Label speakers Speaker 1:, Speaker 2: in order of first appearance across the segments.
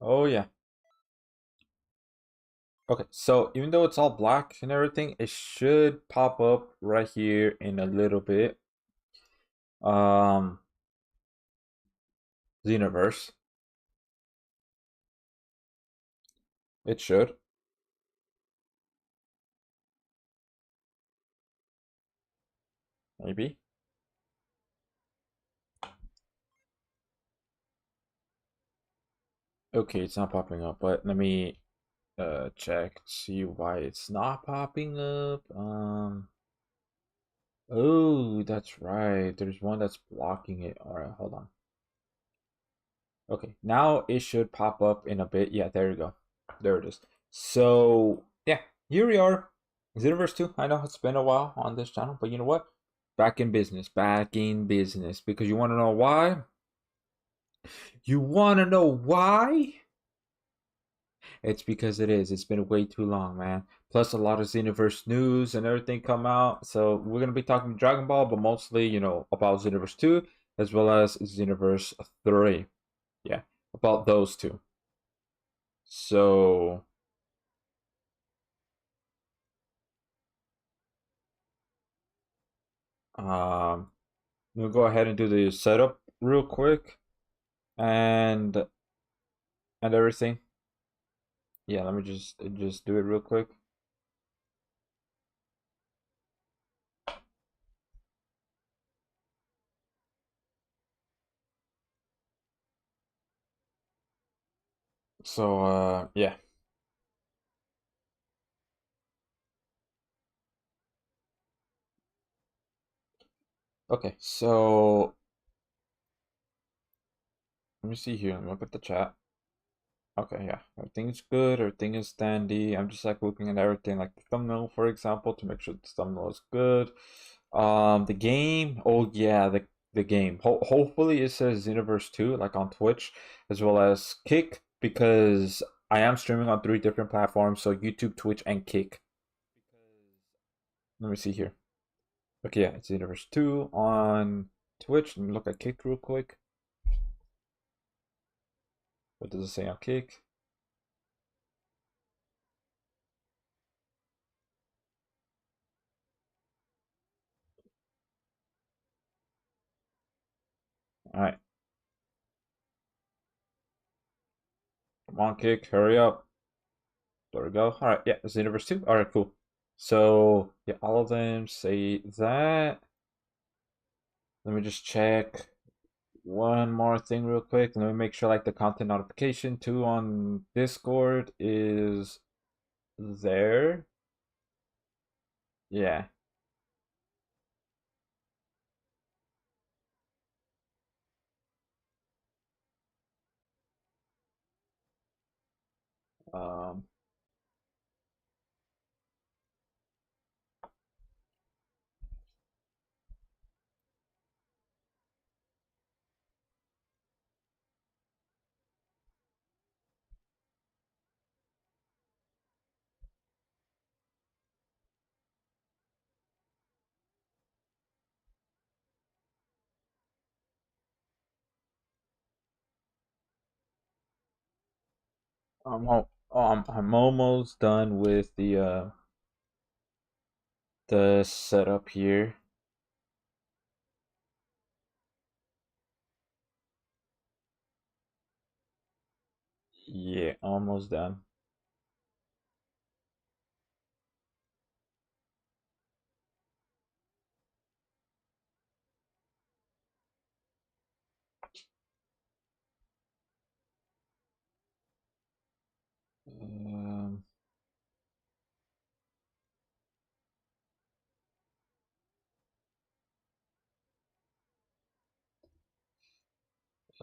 Speaker 1: Oh yeah. Okay, so even though it's all black and everything, it should pop up right here in a little bit. Um, Xenoverse. It should. Maybe. Okay, it's not popping up, but let me check, see why it's not popping up. Oh, that's right. There's one that's blocking it. All right, hold on. Okay, now it should pop up in a bit. Yeah, there you go. There it is. So, yeah, here we are. Xenoverse 2. I know it's been a while on this channel, but you know what? Back in business. Back in business. Because you want to know why? You want to know why? It's because it is. It's been way too long, man. Plus, a lot of Xenoverse news and everything come out. So, we're going to be talking Dragon Ball, but mostly, about Xenoverse 2 as well as Xenoverse 3. Yeah, about those two. So, um, we'll go ahead and do the setup real quick and everything. Yeah, let me just do it real quick. So, yeah. Okay, so let me see here. Let me look at the chat. Okay, yeah, everything's good. Everything is dandy. I'm just like looking at everything, like the thumbnail, for example, to make sure the thumbnail is good. The game. Oh yeah, the game. Hopefully it says Xenoverse 2, like on Twitch, as well as Kick, because I am streaming on three different platforms, so YouTube, Twitch, and Kick. Let me see here. Okay, yeah, it's Xenoverse 2 on Twitch. Let me look at Kick real quick. What does it say on Kick? All right, come on, Kick, hurry up. There we go. All right, yeah, it's Xenoverse 2. All right, cool. So, yeah, all of them say that. Let me just check one more thing real quick. Let me make sure like the content notification too on Discord is there. Yeah. Um, I'm almost done with the setup here. Yeah, almost done.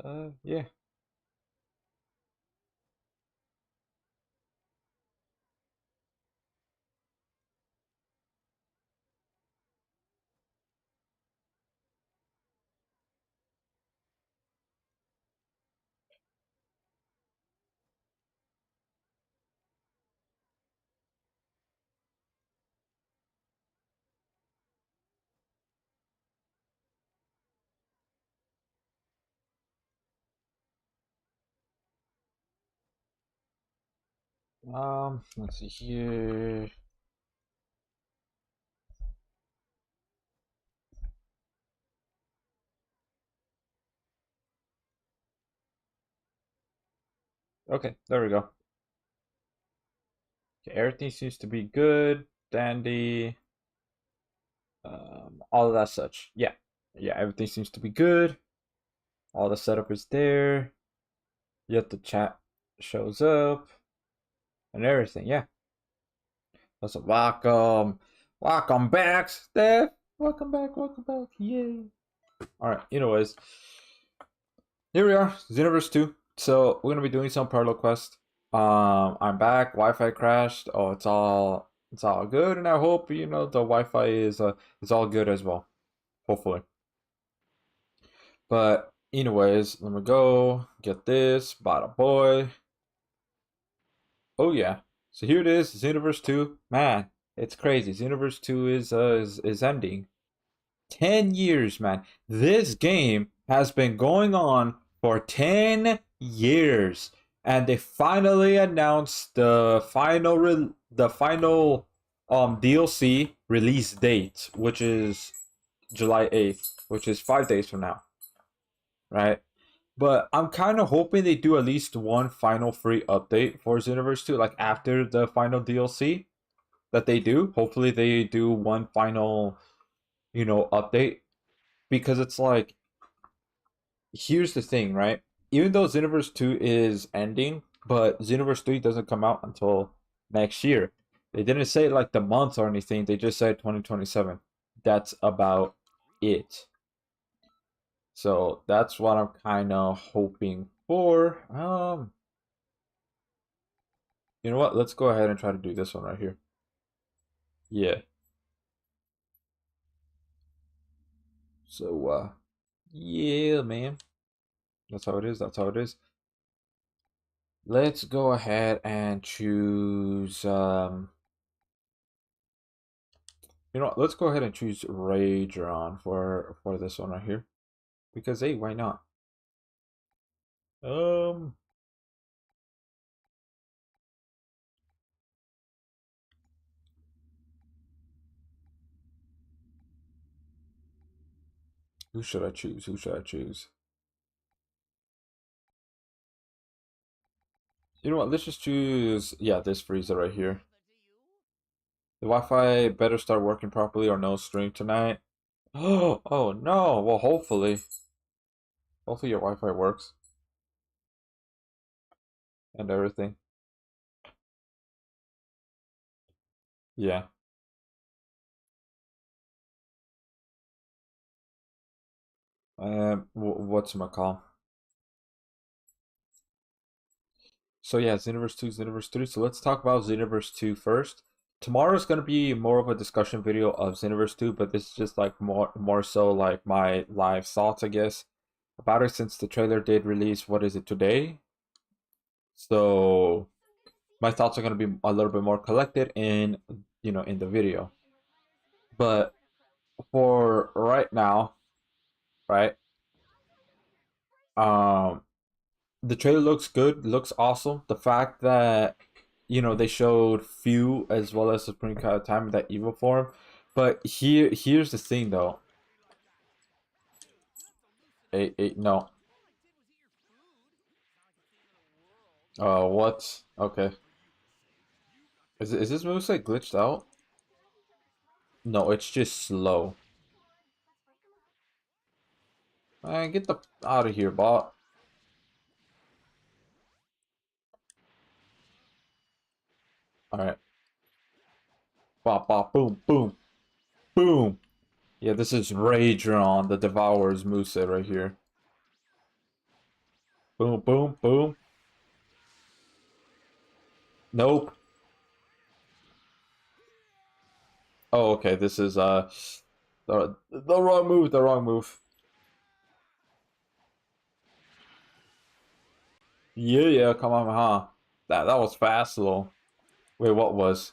Speaker 1: Um, yeah. Let's see here. Okay, there we go. Okay, everything seems to be good, dandy. All of that such. Yeah, yeah, everything seems to be good. All the setup is there. Yet the chat shows up and everything. Yeah. That's a welcome. Welcome back, Steph. Welcome back. Welcome back. Yay. Alright, anyways. Here we are, Xenoverse 2. So we're gonna be doing some parallel quest. I'm back, Wi-Fi crashed. Oh, it's all good, and I hope the Wi-Fi is all good as well. Hopefully. But anyways, let me go get this, bada boy. Oh yeah. So here it is, Xenoverse 2. Man, it's crazy. Xenoverse 2 is ending. 10 years, man. This game has been going on for 10 years. And they finally announced the final DLC release date, which is July 8th, which is 5 days from now, right? But I'm kind of hoping they do at least one final free update for Xenoverse 2, like after the final DLC that they do. Hopefully they do one final, update, because it's like, here's the thing, right? Even though Xenoverse 2 is ending, but Xenoverse 3 doesn't come out until next year. They didn't say like the month or anything, they just said 2027. That's about it. So that's what I'm kind of hoping for. You know what? Let's go ahead and try to do this one right here. Yeah. So yeah, man. That's how it is. That's how it is. Let's go ahead and choose you know what? Let's go ahead and choose Rageron for this one right here. Because hey, why not? Um who should I choose? Who should I choose? You know what? Let's just choose this Frieza right here. The Wi-Fi better start working properly or no stream tonight. Oh no. Well, hopefully your Wi-Fi works and everything. Yeah. What's my call? So yeah, Xenoverse 2, Xenoverse 3. So let's talk about Xenoverse 2 first. Tomorrow is gonna be more of a discussion video of Xenoverse 2, but this is just like more so like my live thoughts, I guess, about it since the trailer did release. What is it today? So my thoughts are gonna be a little bit more collected in the video. But for right now, right? Um, the trailer looks good, looks awesome. The fact that they showed few as well as the Supreme Kai time in that evil form. But here's the thing though. No. What? Okay. Is this moveset glitched out? No, it's just slow. Man, get the out of here, bot. Alright. Bop bop boom boom boom. Yeah, this is Rageron, the Devourer's moveset right here. Boom boom boom. Nope. Oh, okay. This is the wrong move. The wrong move. Yeah, yeah. Come on, huh? That was fast, though. Wait, what was?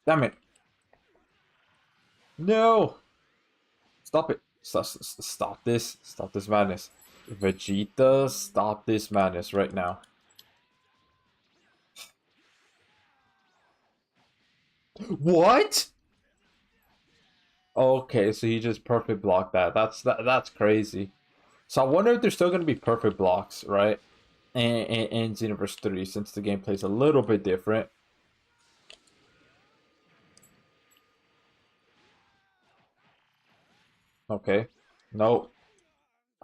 Speaker 1: Damn it! No! Stop it! Stop this! Stop this madness! Vegeta, stop this madness right now! What? Okay, so he just perfect blocked that. That's crazy. So I wonder if there's still gonna be perfect blocks, right? In Xenoverse 3, since the gameplay's a little bit different. Okay. Nope.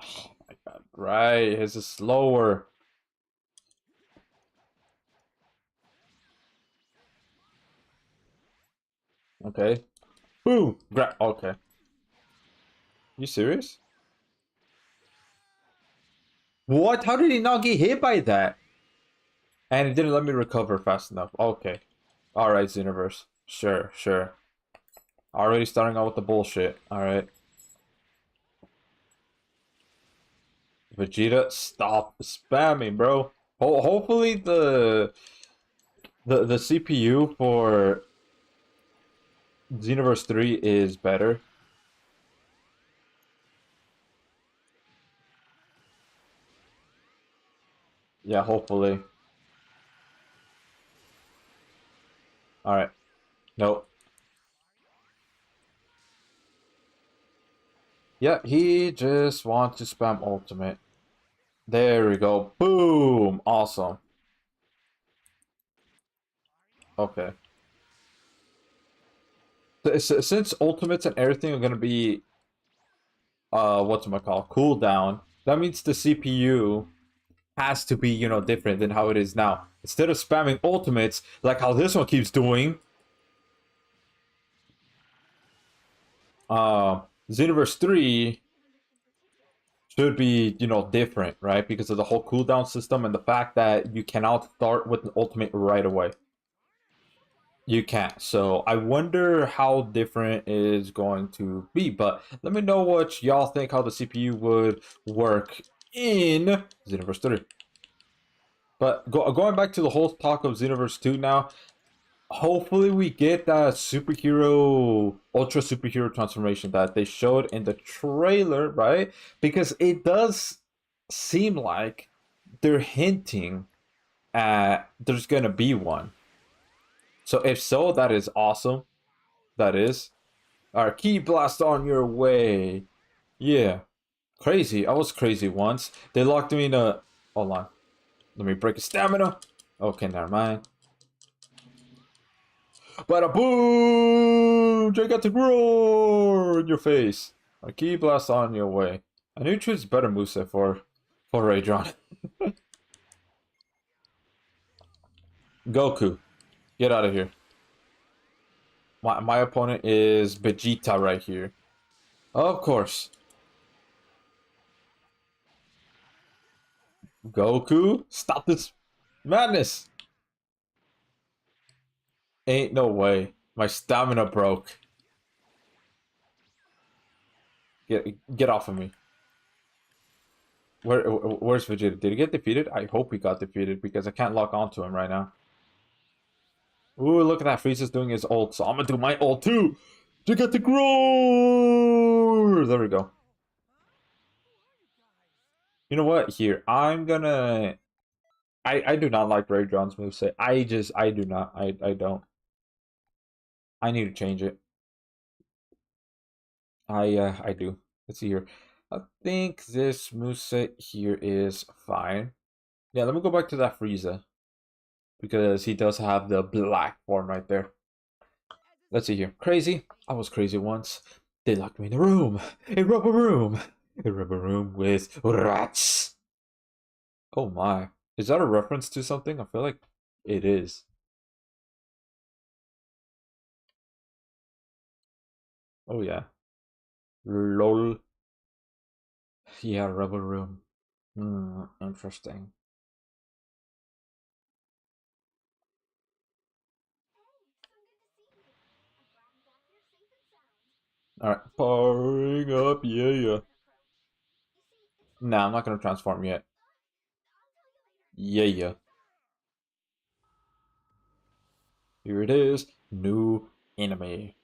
Speaker 1: Oh my god. Right. His is slower. Okay. Boom. Okay. You serious? What? How did he not get hit by that? And it didn't let me recover fast enough. Okay. Alright, Xenoverse. Sure, sure. Already starting out with the bullshit. Alright. Vegeta, stop spamming, bro. Hopefully the CPU for Xenoverse 3 is better. Yeah, hopefully. Alright. Nope. Yeah, he just wants to spam ultimate. There we go. Boom! Awesome. Okay. Since ultimates and everything are gonna be what's it called? Cooldown, that means the CPU has to be, different than how it is now. Instead of spamming ultimates, like how this one keeps doing, uh Xenoverse 3 should be, different, right? Because of the whole cooldown system and the fact that you cannot start with an ultimate right away. You can't. So I wonder how different is going to be. But let me know what y'all think how the CPU would work in Xenoverse 3. But going back to the whole talk of Xenoverse 2 now, hopefully we get that superhero, ultra superhero transformation that they showed in the trailer, right? Because it does seem like they're hinting at there's gonna be one. So if so, that is awesome. That is. Our key blast on your way. Yeah. Crazy. I was crazy once. They locked me in a... Hold on. Let me break his stamina. Okay, never mind. Bada boom! Gigantic roar in your face. A key blast on your way. I need to choose better moveset for Raydron. Goku, get out of here. My opponent is Vegeta right here. Of course. Goku, stop this madness. Ain't no way. My stamina broke. Get off of me. Where's Vegeta? Did he get defeated? I hope he got defeated because I can't lock onto him right now. Ooh, look at that. Frieza's doing his ult, so I'm gonna do my ult too. To get the grow. There we go. You know what? Here, I'm gonna. I do not like Ray John's moveset. I do not. I don't. I need to change it. I do. Let's see here. I think this moveset here is fine. Yeah, let me go back to that Frieza because he does have the black form right there. Let's see here. Crazy. I was crazy once. They locked me in a room. A rubber room. A rubber room with rats. Oh my. Is that a reference to something? I feel like it is. Oh yeah. Lol. Yeah, rubber room. Hmm, interesting. Alright, powering up, yeah. Nah, I'm not gonna transform yet. Yeah. Here it is. New enemy.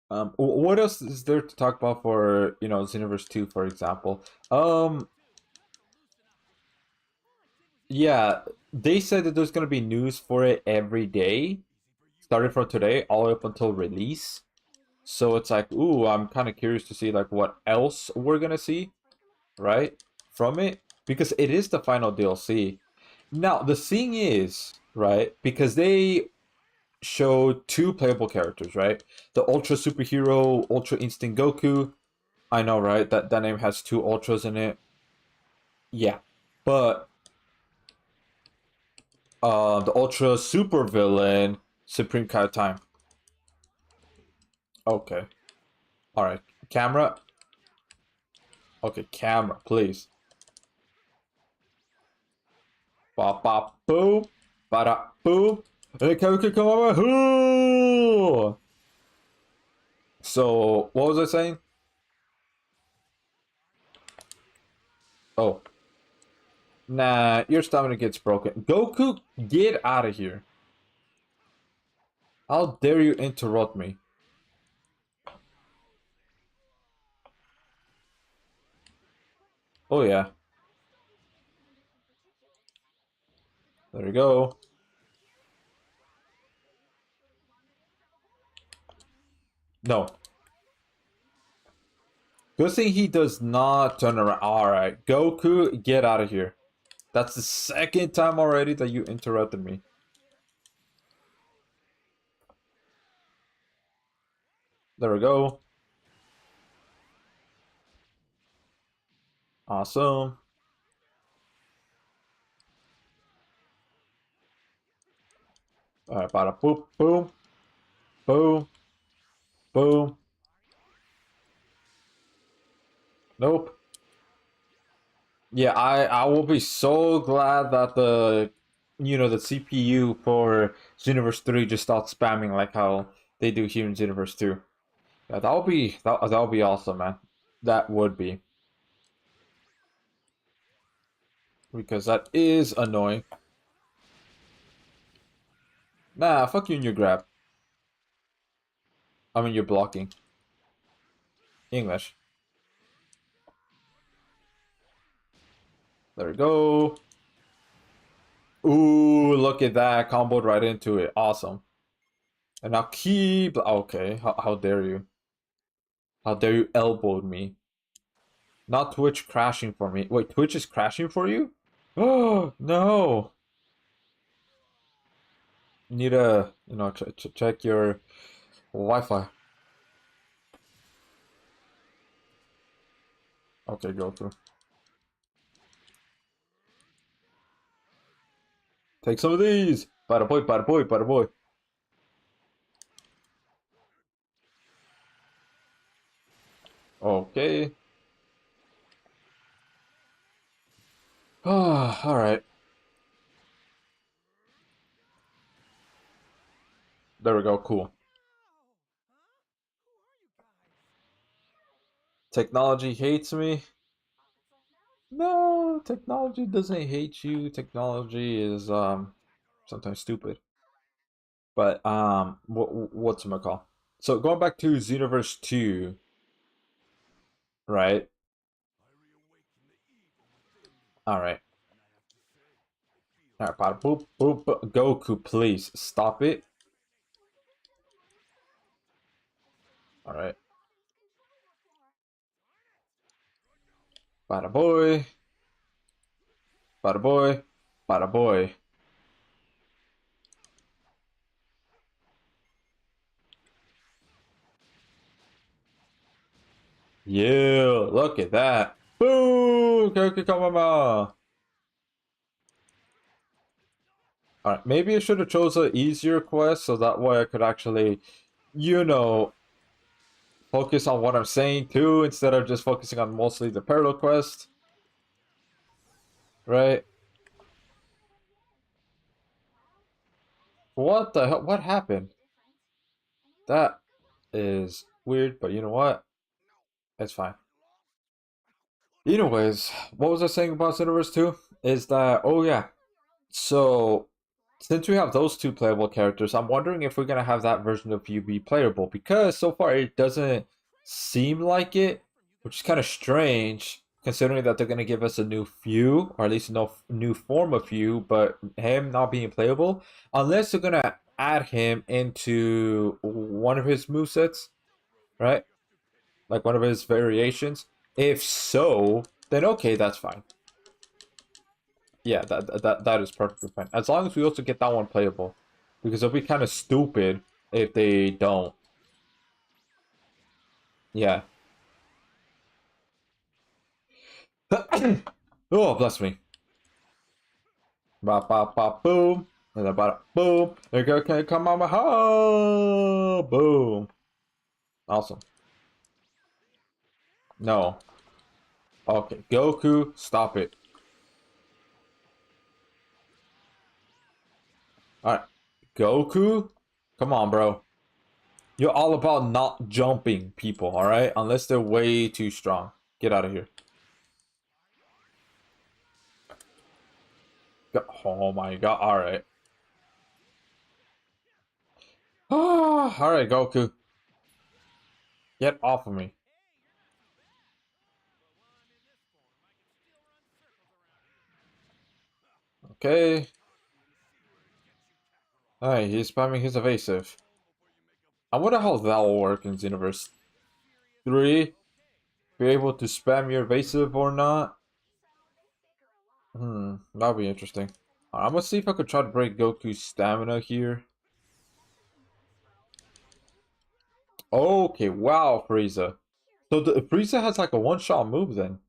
Speaker 1: What else is there to talk about for, Xenoverse 2, for example? Yeah, they said that there's gonna be news for it every day. starting from today all the way up until release. So it's like, ooh, I'm kind of curious to see like what else we're gonna see, right, from it, because it is the final DLC. Now the thing is, right, because they showed two playable characters, right? The Ultra Superhero, Ultra Instinct Goku. I know, right? That name has two ultras in it. Yeah, but the Ultra Super Villain, Supreme Kai Time. Okay, all right. Camera. Okay, camera, please. Bop bop boom, bada boom. Hey, Goku, come over. So what was I saying? Oh, nah, your stamina gets broken. Goku, get out of here. How dare you interrupt me? Oh yeah, there we go. No. Good thing he does not turn around. Alright, Goku, get out of here. That's the second time already that you interrupted me. There we go. Awesome. Alright, bada boop, boom, boom, boom. Nope. Yeah, I will be so glad that the CPU for Xenoverse 3 just starts spamming like how they do here in Xenoverse 2. Yeah, that would be awesome, man. That would be. Because that is annoying. Nah, fuck you and your grab. I mean, you're blocking. English. There we go. Ooh, look at that. Comboed right into it. Awesome. And now keep. Okay, how dare you? How dare you elbowed me? Not Twitch crashing for me. Wait, Twitch is crashing for you? Oh, no. You need to, check your Wi-Fi. Okay, go through. Take some of these. Bada boy, bada boy, bada boy. Okay. Ah, all right. There we go. Cool. Technology hates me. No, technology doesn't hate you. Technology is sometimes stupid. But what's it call? So going back to Xenoverse 2, right? All right. All right, bada boop, boop, boop. Goku, please stop it. All right. Bada boy, bada boy, bada boy. Yeah, look at that. Boom! Goku Kamama. All right, maybe I should have chose an easier quest so that way I could actually, you know, focus on what I'm saying too, instead of just focusing on mostly the parallel quest. Right? What the hell? What happened? That is weird, but you know what? It's fine. Anyways, what was I saying about Xenoverse 2? Is that, oh yeah, so since we have those two playable characters, I'm wondering if we're gonna have that version of you be playable, because so far it doesn't seem like it, which is kind of strange. considering that they're gonna give us a new few, or at least no new form of few, but him not being playable, unless they're gonna add him into one of his movesets, right? Like one of his variations. If so, then okay, that's fine. Yeah, that is perfectly fine. As long as we also get that one playable. Because it'll be kind of stupid if they don't. Yeah. Oh, bless me. Ba ba ba boom. And then ba boom. There you go, can come on my home. Boom. Awesome. No. Okay, Goku, stop it. Alright. Goku? Come on, bro. You're all about not jumping people, alright? Unless they're way too strong. Get out of here. Oh my god, alright. Ah, alright, Goku. Get off of me. Okay. Alright, he's spamming his evasive. I wonder how that will work in Xenoverse 3. Be able to spam your evasive or not? That'll be interesting. I'm gonna see if I could try to break Goku's stamina here. Okay, wow, Frieza. So the Frieza has like a one-shot move then.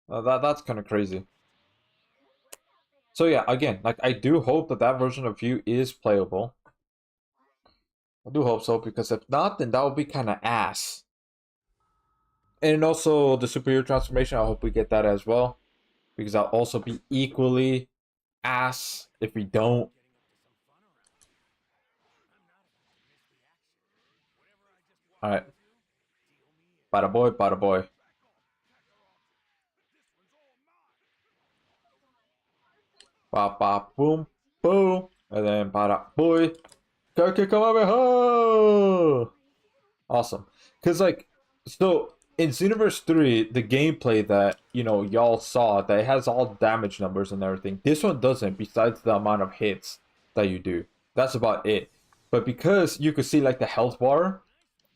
Speaker 1: That's kind of crazy. So yeah, again, like I do hope that that version of you is playable. I do hope so, because if not, then that would be kind of ass. And also the superior transformation, I hope we get that as well, because I'll also be equally ass if we don't. All right, bada boy, bada boy. Ba ba boom, boom, and then bada boy. Come on, awesome. Cause like, so in Xenoverse 3, the gameplay that y'all saw, that it has all damage numbers and everything. This one doesn't, besides the amount of hits that you do. That's about it. But because you could see like the health bar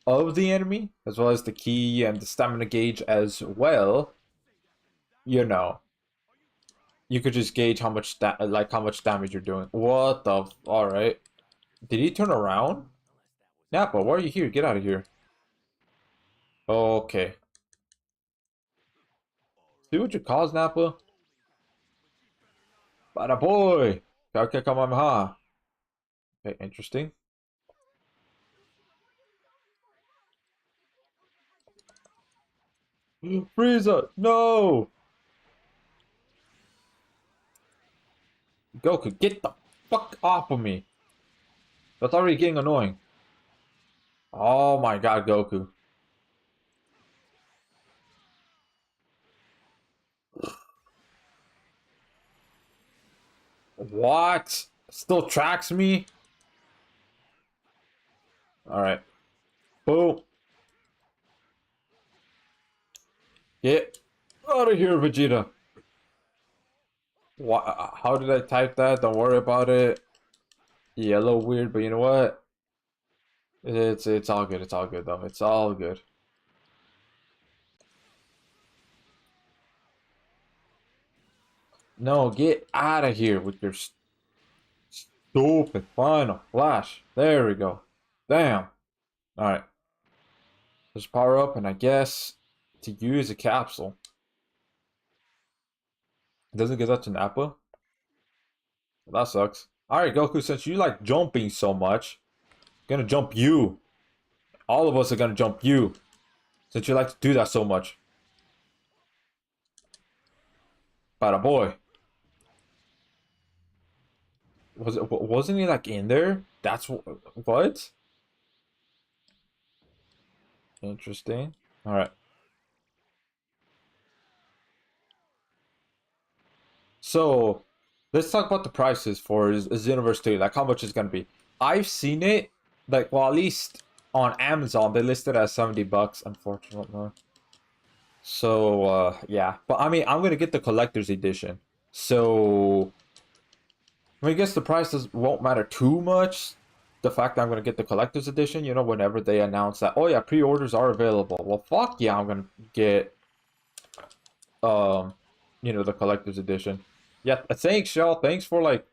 Speaker 1: of the enemy, as well as the key and the stamina gauge as well, you could just gauge how much how much damage you're doing. What the? All right. Did he turn around? Nappa, why are you here? Get out of here. Okay. See what you caused, Nappa? Bada boy! Kamehameha. Okay, interesting. Frieza, no! Goku, get the fuck off of me. That's already getting annoying. Oh my god, Goku. What? Still tracks me? Alright. Boom. Get out of here, Vegeta. What? How did I type that? Don't worry about it. Yeah, a little weird, but you know what? It's all good. It's all good though. It's all good. No, get out of here with your stupid final flash. There we go. Damn. All right. Let's power up, and I guess to use a capsule. It doesn't give that to Nappa. Well, that sucks. All right, Goku. Since you like jumping so much, I'm gonna jump you. All of us are gonna jump you, since you like to do that so much. Bada boy. Wasn't he like in there? That's what? Interesting. All right. So let's talk about the prices for Xenoverse 2. Like how much it's gonna be. I've seen it, well, at least on Amazon they listed as $70. Unfortunately, So yeah, but I mean I'm gonna get the collector's edition. So I mean, I guess the prices won't matter too much. The fact that I'm gonna get the collector's edition, you know, whenever they announce that, oh yeah, pre-orders are available. Well, fuck yeah, I'm gonna get um, you know, the collector's edition. Yeah, thanks, y'all. Thanks for like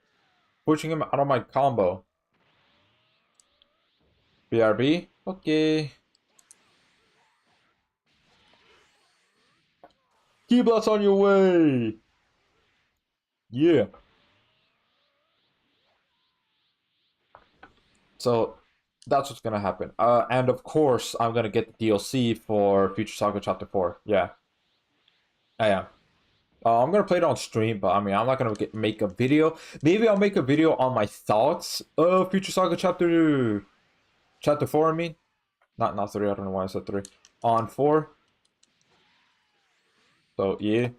Speaker 1: pushing him out of my combo. BRB, okay. Keep us on your way. Yeah. So that's what's gonna happen. And of course, I'm gonna get the DLC for Future Saga Chapter 4. Yeah, I am. I'm gonna play it on stream, but I mean, I'm not gonna make a video. Maybe I'll make a video on my thoughts of Future Saga Chapter 4. I mean, not 3. I don't know why I said 3. On 4. So yeah.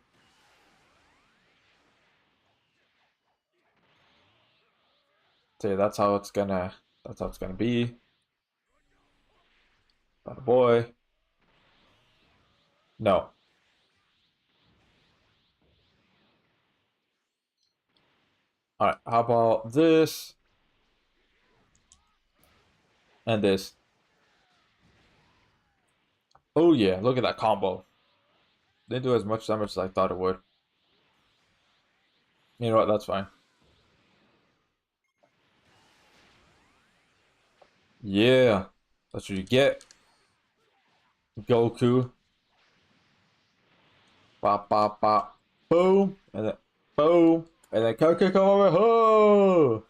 Speaker 1: So yeah, that's how it's gonna be. Bad boy. No. All right. How about this and this? Oh yeah, look at that combo. Didn't do as much damage as I thought it would. You know what? That's fine. Yeah, that's what you get. Goku. Bop, bop, bop. Boom. And then boom. And then Goku come over. Oh!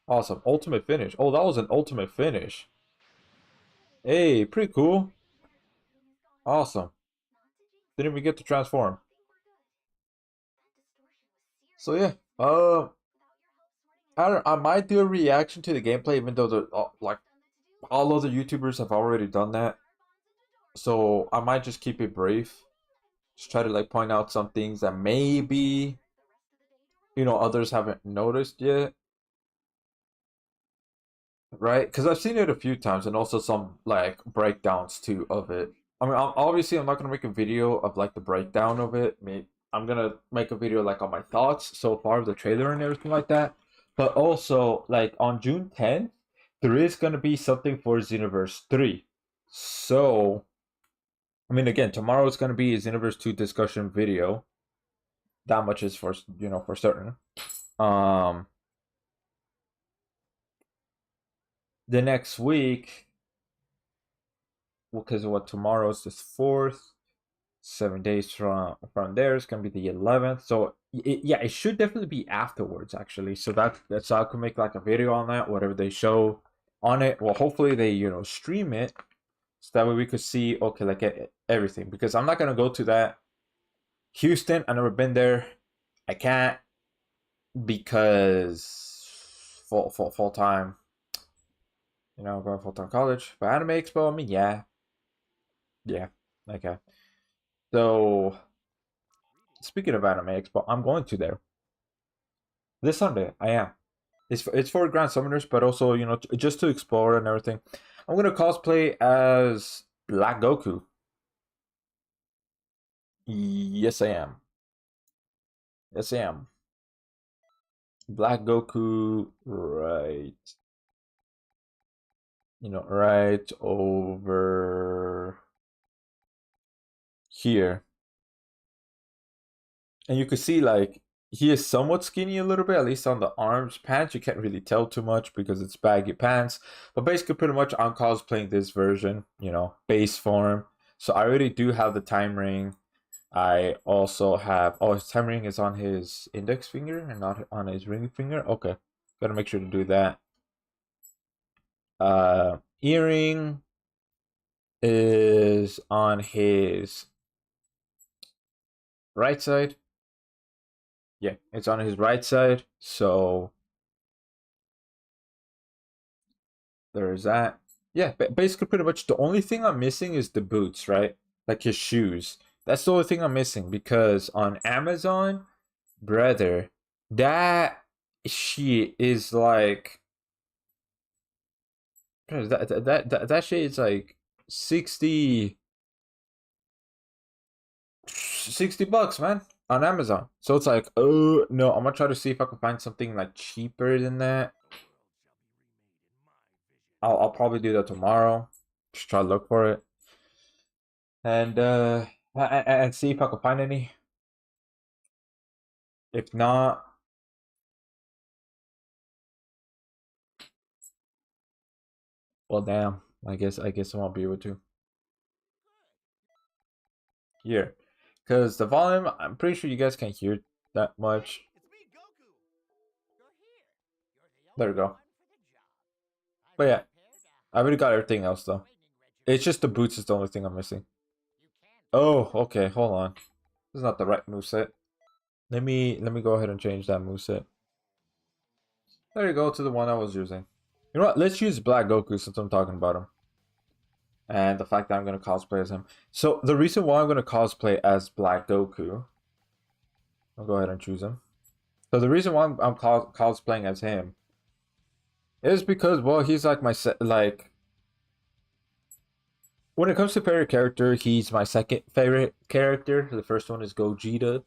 Speaker 1: Awesome. Ultimate finish. Oh, that was an ultimate finish. Hey, pretty cool. Awesome. Didn't even get to transform. So yeah. I don't. I might do a reaction to the gameplay, even though the like all other YouTubers have already done that. So I might just keep it brief. Just try to like point out some things that maybe others haven't noticed yet, right? Because I've seen it a few times, and also some like breakdowns too of it. I mean, obviously, I'm not gonna make a video of like the breakdown of it. I'm gonna make a video like on my thoughts so far of the trailer and everything like that. But also, like on June 10th, there is gonna be something for Xenoverse 3. So, I mean, again, tomorrow is gonna be a Xenoverse 2 discussion video. That much is for certain. Um, the next week, because what tomorrow's the 4th, 7 days from there is gonna be the 11th. So yeah, it should definitely be afterwards actually. So that's I could make like a video on that, whatever they show on it. Well, hopefully they stream it, so that way we could see okay like everything. Because I'm not gonna go to that Houston. I've never been there. I can't because full time. Going full time college. But Anime Expo, I mean, yeah, okay. So speaking of Anime Expo, I'm going to there this Sunday. I am. It's for Grand Summoners, but also just to explore and everything. I'm gonna cosplay as Black Goku. Yes, I am. Yes, I am. Black Goku, right? Right over here. And you could see like he is somewhat skinny a little bit, at least on the arms. Pants you can't really tell too much because it's baggy pants. But basically, pretty much I'm cosplaying this version, base form. So I already do have the time ring. I also have his time ring is on his index finger and not on his ring finger. Okay, gotta make sure to do that. Earring is on his right side. Yeah, it's on his right side. So there's that. Yeah, basically pretty much the only thing I'm missing is the boots, right? Like his shoes. That's the only thing I'm missing because on Amazon, brother, that shit is like that shit is like 60 $60, man, on Amazon. So it's like, oh no, I'm gonna try to see if I can find something like cheaper than that. I'll probably do that tomorrow. Just try to look for it. And and see if I can find any. If not, well damn. I guess I won't be able to. Here. Because the volume, I'm pretty sure you guys can't hear that much. There we go. But yeah, I already got everything else though. It's just the boots is the only thing I'm missing. Oh, okay, hold on. This is not the right moveset. Let me go ahead and change that moveset. There you go, to the one I was using. You know what? Let's use Black Goku since I'm talking about him. And the fact that I'm gonna cosplay as him. So the reason why I'm gonna cosplay as Black Goku, I'll go ahead and choose him. So the reason why I'm cosplaying as him is because, well, he's like my like when it comes to favorite character, he's my second favorite character. The first one is Gogeta.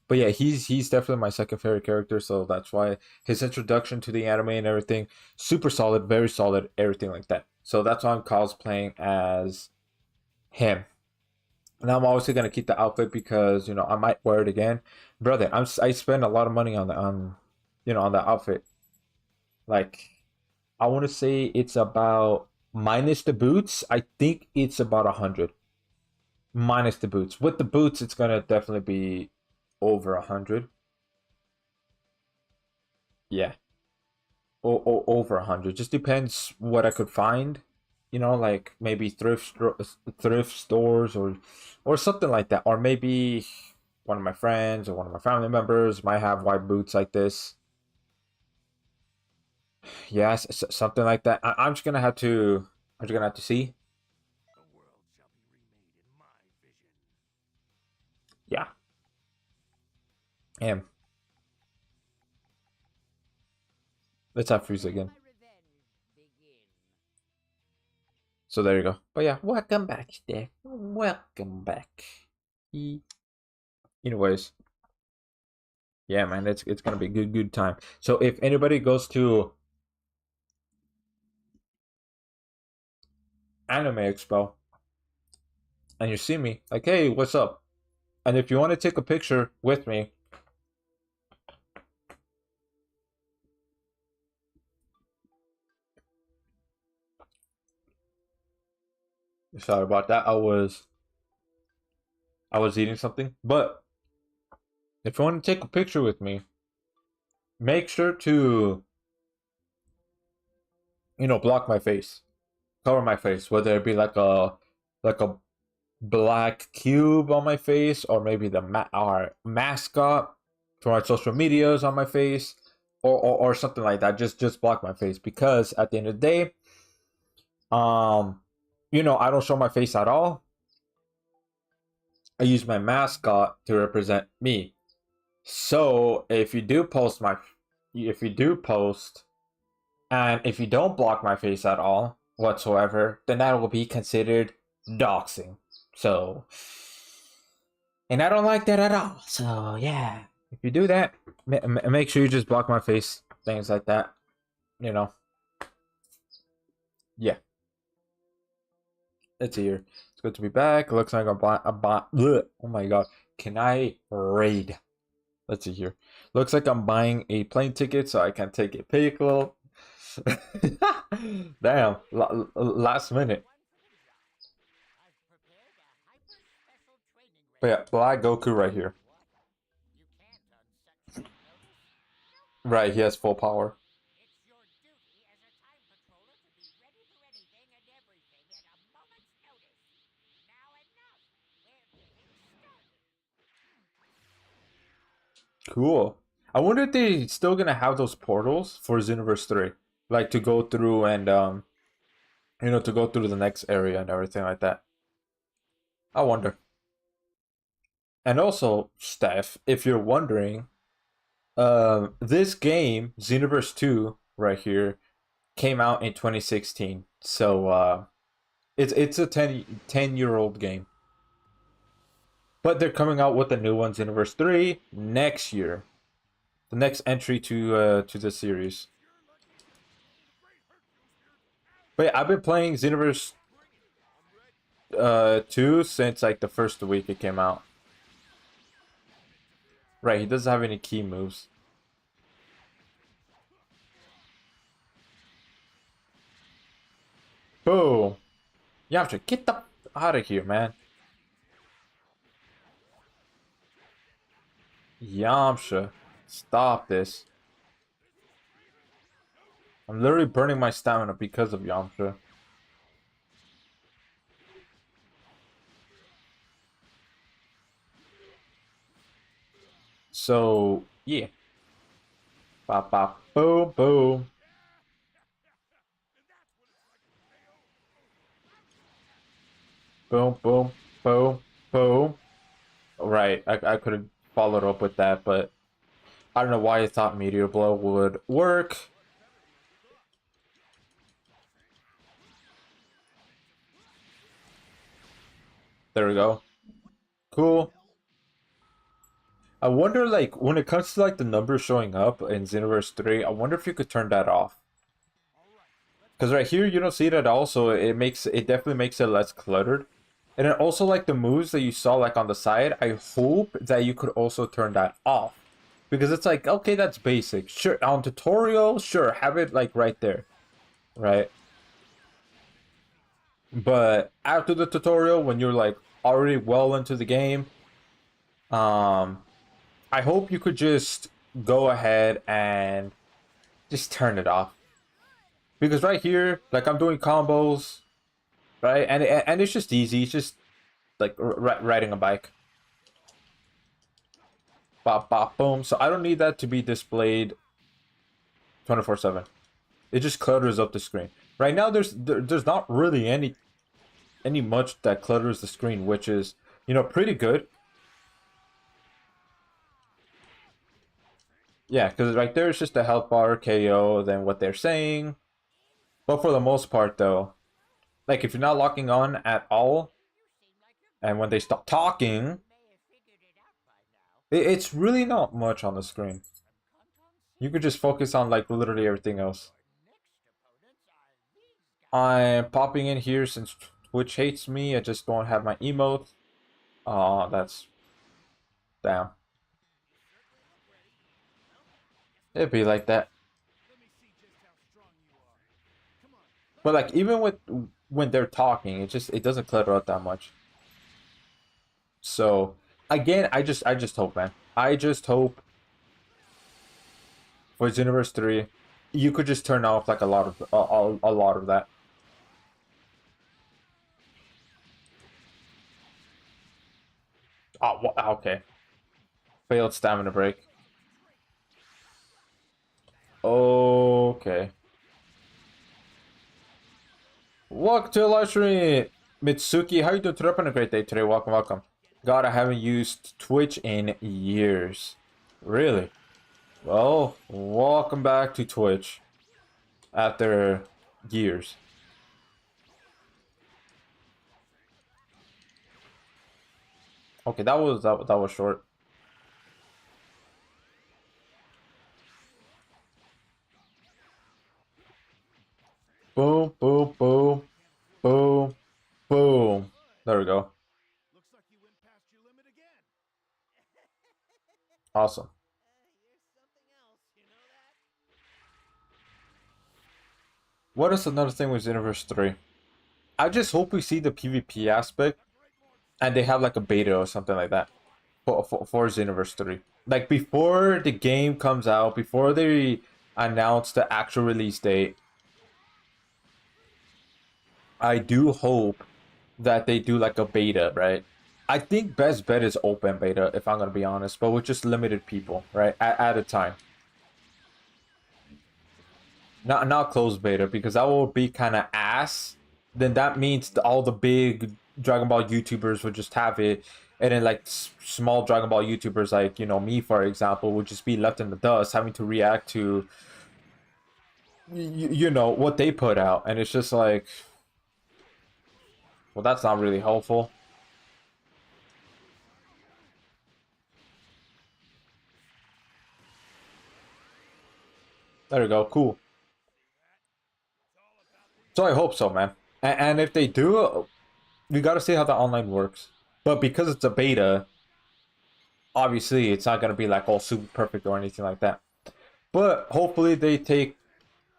Speaker 1: But yeah, he's definitely my second favorite character, so that's why his introduction to the anime and everything, super solid, very solid, everything like that. So that's why I'm cosplaying as him. And I'm obviously gonna keep the outfit because I might wear it again, brother. I spend a lot of money on on the outfit. Like I want to say it's about minus the boots. I think it's about 100 minus the boots. With the boots, it's gonna definitely be over 100. Yeah, over 100. Just depends what I could find. Like maybe thrift stores or something like that, or maybe one of my friends or one of my family members might have white boots like this. Yes, something like that. I'm just gonna have to. I'm just gonna have to see. Yeah, and let's have Frieza again. So there you go. But yeah, welcome back, Steph. Welcome back. Anyways, yeah, man, it's gonna be a good time. So if anybody goes to Anime Expo and you see me, like, hey, what's up? And if you want to take a picture with me, sorry about that. I was eating something, but if you want to take a picture with me, make sure to block my face, cover my face, whether it be like a black cube on my face, or maybe our mascot for my social medias on my face, or something like that. Just block my face, because at the end of the day, um, I don't show my face at all. I use my mascot to represent me. So if you do post, and if you don't block my face at all whatsoever, then that will be considered doxing. So, and I don't like that at all. So yeah, if you do that, make sure you just block my face, things like that. You know, yeah. It's here. It's good to be back. Looks like oh my god, can I raid? Let's see here. Looks like I'm buying a plane ticket so I can take a pickle. Damn, last minute. But yeah, Black Goku right here. Right, he has full power. Cool. I wonder if they still gonna have those portals for Xenoverse 3. Like to go through and to go through the next area and everything like that. I wonder. And also, Steph, if you're wondering, this game, Xenoverse 2, right here, came out in 2016. So it's a 10-year-old game. But they're coming out with the new ones, Xenoverse 3, next year. The next entry to the series. But yeah, I've been playing Xenoverse 2 since like the first week it came out. Right, he doesn't have any key moves. Boom. Yamcha, get the out of here, man. Yamcha, stop this. I'm literally burning my stamina because of Yamcha. So, yeah. Bop, bop, boom, boom. Boom, boom, boom, boom. Right, I could have followed up with that, but I don't know why I thought Meteor Blow would work. There we go. Cool. I wonder, like, when it comes to, like, the numbers showing up in Xenoverse 3, I wonder if you could turn that off. Because right here, you don't see it at all, so it definitely makes it less cluttered. And then also, like, the moves that you saw, like, on the side, I hope that you could also turn that off. Because it's like, okay, that's basic. Sure, on tutorial, sure, have it, like, right there. Right? But after the tutorial, when you're, like, already well into the game, I hope you could just go ahead and just turn it off. Because right here, like, I'm doing combos, right? And it's just easy. It's just like riding a bike. Bop, bop, boom. So I don't need that to be displayed 24/7. It just clutters up the screen. Right now, there's not really any much that clutters the screen, which is, you know, pretty good. Yeah, because right there is just a health bar, KO, then what they're saying. But for the most part, though, like if you're not locking on at all, and when they stop talking, it's really not much on the screen. You could just focus on like literally everything else. I'm popping in here since Twitch hates me. I just don't have my emote. Oh, that's damn. It'd be like that. But like even with when they're talking, it doesn't clutter out that much. So again, I just hope, man. I just hope for Xenoverse 3, you could just turn off like a lot of that. Oh, okay. Failed stamina break. Okay. Welcome to the live stream, Mitsuki. How you doing today? Hope on a great day today. Welcome, welcome. God, I haven't used Twitch in years. Really? Well, welcome back to Twitch after years. Okay, that was short. Boom, boom, boom, boom, boom. There we go. Awesome. What is another thing with Xenoverse 3? I just hope we see the PvP aspect and they have like a beta or something like that for Xenoverse 3. Like before the game comes out, before they announce the actual release date, I do hope that they do like a beta, right? I think best bet is open beta, if I'm gonna be honest, but with just limited people, right? At a time. Not closed beta, because that will be kind of ass. Then that means all the big Dragon Ball YouTubers would just have it, and then like small Dragon Ball YouTubers like, you know, me for example, would just be left in the dust, having to react to you know what they put out, and it's just like, well, that's not really helpful. There you go. Cool. So I hope so, man. And if they do, we got to see how the online works. But because it's a beta, obviously it's not gonna be like all super perfect or anything like that. But hopefully they take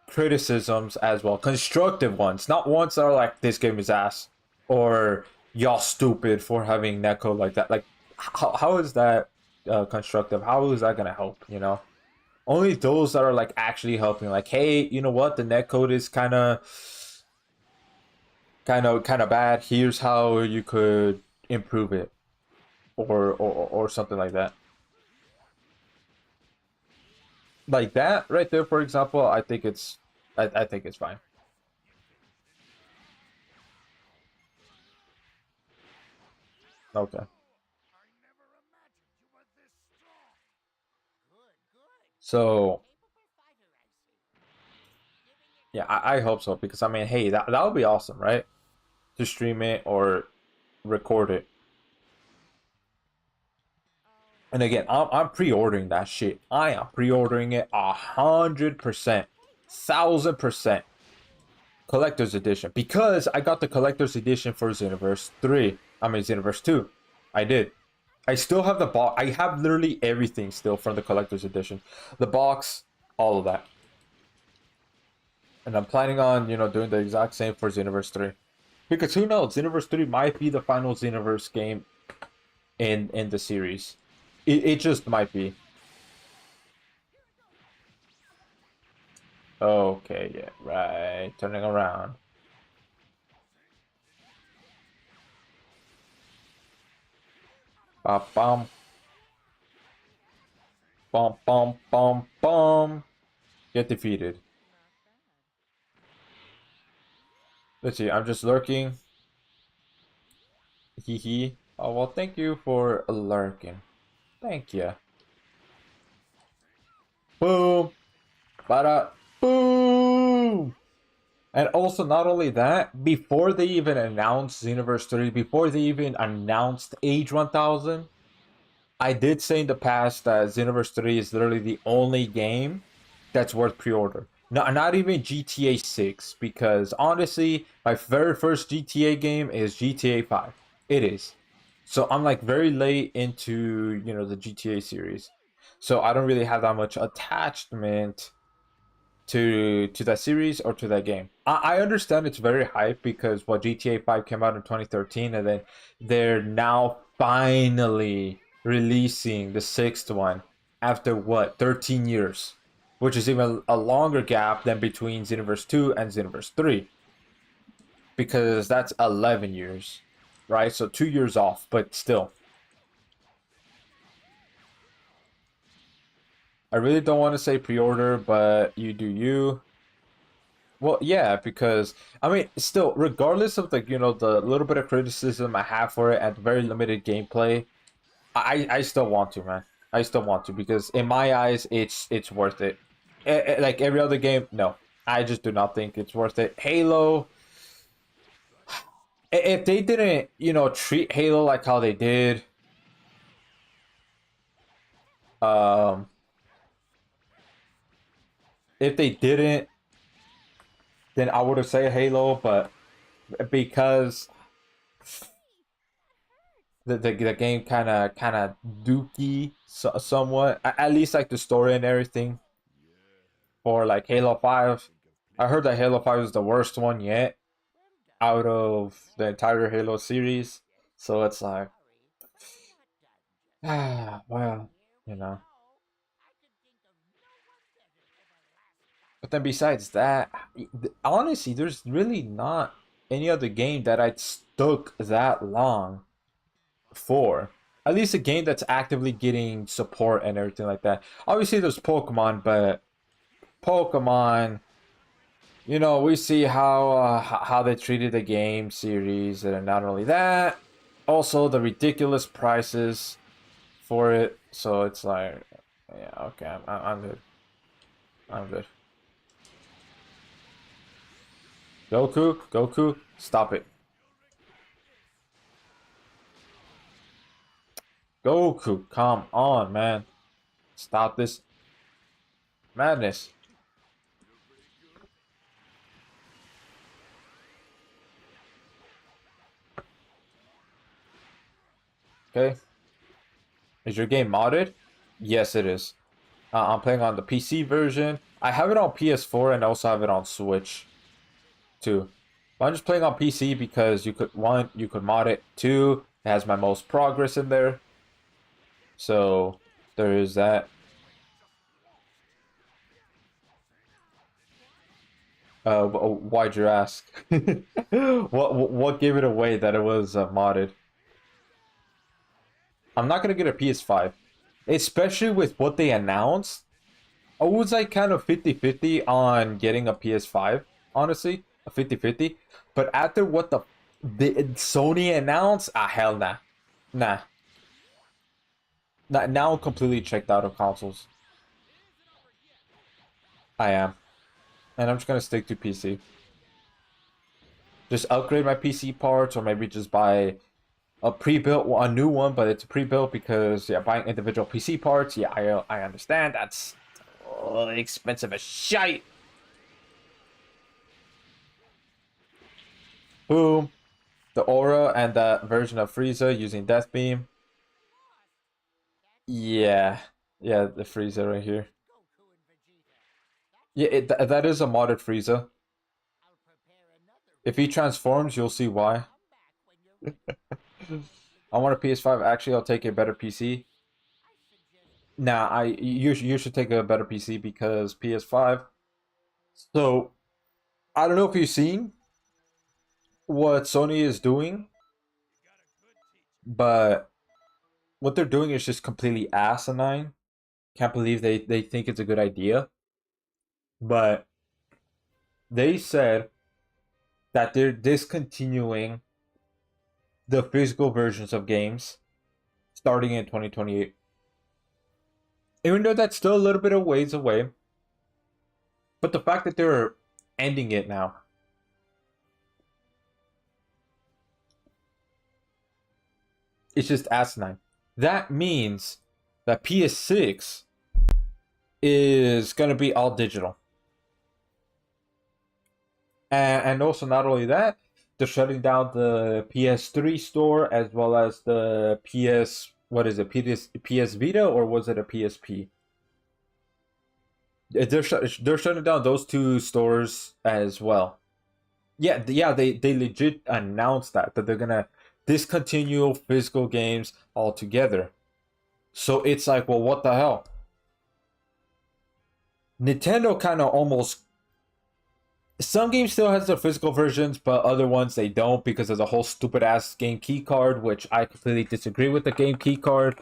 Speaker 1: criticisms as well, constructive ones, not ones that are like this game is ass or y'all stupid for having netcode like that. Like, how is that constructive? How is that gonna help? You know, only those that are like actually helping. Like, hey, you know what? The netcode is kind of bad. Here's how you could improve it, or something like that. Like that right there, for example. I think it's fine. Okay. So yeah, I hope so because I mean, hey, that would be awesome, right? To stream it or record it. And again, I'm pre-ordering that shit. I am pre-ordering it 100%, 1000% collector's edition because I got the collector's edition for Xenoverse 3. I mean Xenoverse 2. I did. I still have the box. I have literally everything still from the collector's edition. The box, all of that. And I'm planning on, doing the exact same for Xenoverse 3. Because who knows, Xenoverse 3 might be the final Xenoverse game in the series. It just might be. Okay, yeah, right. Turning around. Bum bum bum bum bum bum. Get defeated. Let's see, I'm just lurking. Hee hee. Oh well, thank you for lurking. Thank you. Boom. Bada. Boom. And also, not only that, before they even announced Xenoverse 3, before they even announced Age 1000, I did say in the past that Xenoverse 3 is literally the only game that's worth pre-order. Not even GTA 6, because honestly, my very first GTA game is GTA 5. It is. So I'm like very late into, the GTA series. So I don't really have that much attachment to that series or to that game. I understand it's very hype because GTA 5 came out in 2013 and then they're now finally releasing the sixth one after what 13 years, which is even a longer gap than between Xenoverse 2 and Xenoverse 3 because that's 11 years, right? So 2 years off, but still. I really don't want to say pre-order, but you do you. Well, yeah, because I mean, still, regardless of the little bit of criticism I have for it and very limited gameplay, I still want to, man. I still want to because in my eyes, it's worth it. Like every other game, no, I just do not think it's worth it. Halo, if they didn't, treat Halo like how they did, um, if they didn't, then I would have said Halo, but because the game kind of dookie somewhat. At least like the story and everything for like Halo 5. I heard that Halo 5 is the worst one yet out of the entire Halo series. So it's like well, you know. But then besides that, honestly, there's really not any other game that I'd stuck that long for. At least a game that's actively getting support and everything like that. Obviously, there's Pokemon, but Pokemon, we see how they treated the game series, and not only that, also the ridiculous prices for it. So it's like, yeah, okay, I'm good. I'm good. Goku, stop it. Goku, come on, man. Stop this madness. Okay. Is your game modded? Yes, it is. I'm playing on the PC version. I have it on PS4 and also have it on Switch too. But I'm just playing on PC because you could mod it. Two, it has my most progress in there. So there is that. Why'd you ask? What gave it away that it was modded? I'm not gonna get a PS5, especially with what they announced. I was like kind of 50-50 on getting a PS5, honestly, a 50-50. But after what the Sony announced, hell nah. Nah. Now I'm completely checked out of consoles. I am. And I'm just gonna stick to PC. Just upgrade my PC parts or maybe just buy a new one, but it's a pre-built because yeah, buying individual PC parts, yeah, I understand that's expensive as shite. Boom. The aura and that version of Frieza using Death Beam. Yeah. Yeah, the Frieza right here. Yeah, that is a modded Frieza. If he transforms, you'll see why. I want a PS5. Actually, I'll take a better PC. Nah, you should take a better PC because PS5. So I don't know if you've seen what Sony is doing, but what they're doing is just completely asinine. Can't believe they think it's a good idea. But they said that they're discontinuing the physical versions of games starting in 2028. Even though that's still a little bit of ways away, but the fact that they're ending it now, it's just asinine. That means that PS6 is going to be all digital. And also, not only that, they're shutting down the PS3 store as well as the what is it, PS Vita, or was it a PSP? They're shutting down those two stores as well. Yeah, they legit announced that they're gonna discontinue physical games altogether. So it's like, well, what the hell? Nintendo kind of almost, some games still has their physical versions, but other ones they don't because of the whole stupid ass game key card, which I completely disagree with the game key card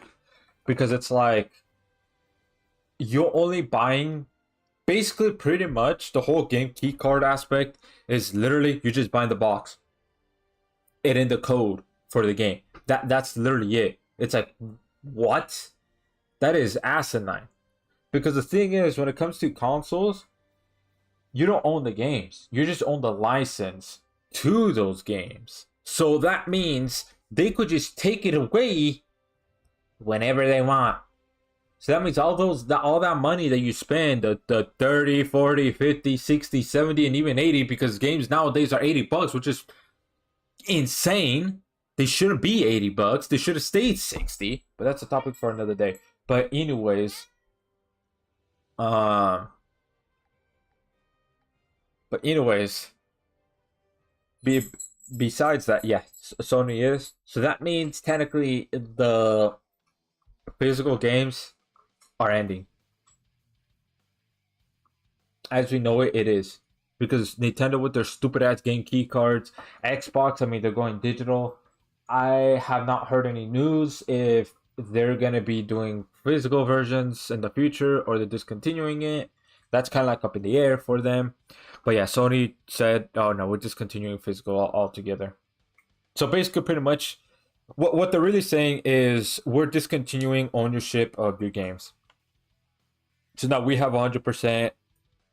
Speaker 1: because it's like you're only buying basically pretty much the whole game key card aspect is literally you're just buying the box and in the code for the game. That's literally it. It's like, what? That is asinine. Because the thing is, when it comes to consoles, you don't own the games. You just own the license to those games. So that means they could just take it away whenever they want. So that means all that money that you spend, the 30, 40, 50, 60, 70, and even 80, because games nowadays are $80, which is insane. They shouldn't be $80. They should have stayed 60. But that's a topic for another day. But anyways, but anyways, besides that, yeah, Sony is. So that means technically the physical games are ending. As we know it, it is. Because Nintendo with their stupid ass game key cards, Xbox, I mean, they're going digital. I have not heard any news if they're going to be doing physical versions in the future or they're discontinuing it. That's kind of like up in the air for them. But yeah, Sony said, oh no, we're discontinuing physical altogether. So basically, pretty much, what they're really saying is we're discontinuing ownership of your games. So now we have 100%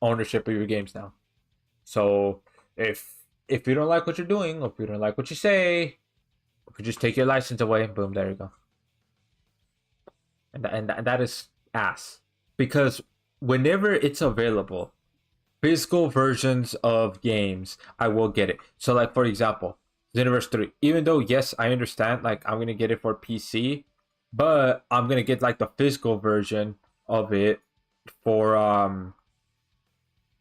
Speaker 1: ownership of your games now. So if you don't like what you're doing, or if you don't like what you say, if you just take your license away, boom, there you go. And that is ass. Because whenever it's available, physical versions of games, I will get it. So like, for example, Xenoverse 3. Even though, yes, I understand, like, I'm gonna get it for PC, but I'm gonna get like the physical version of it for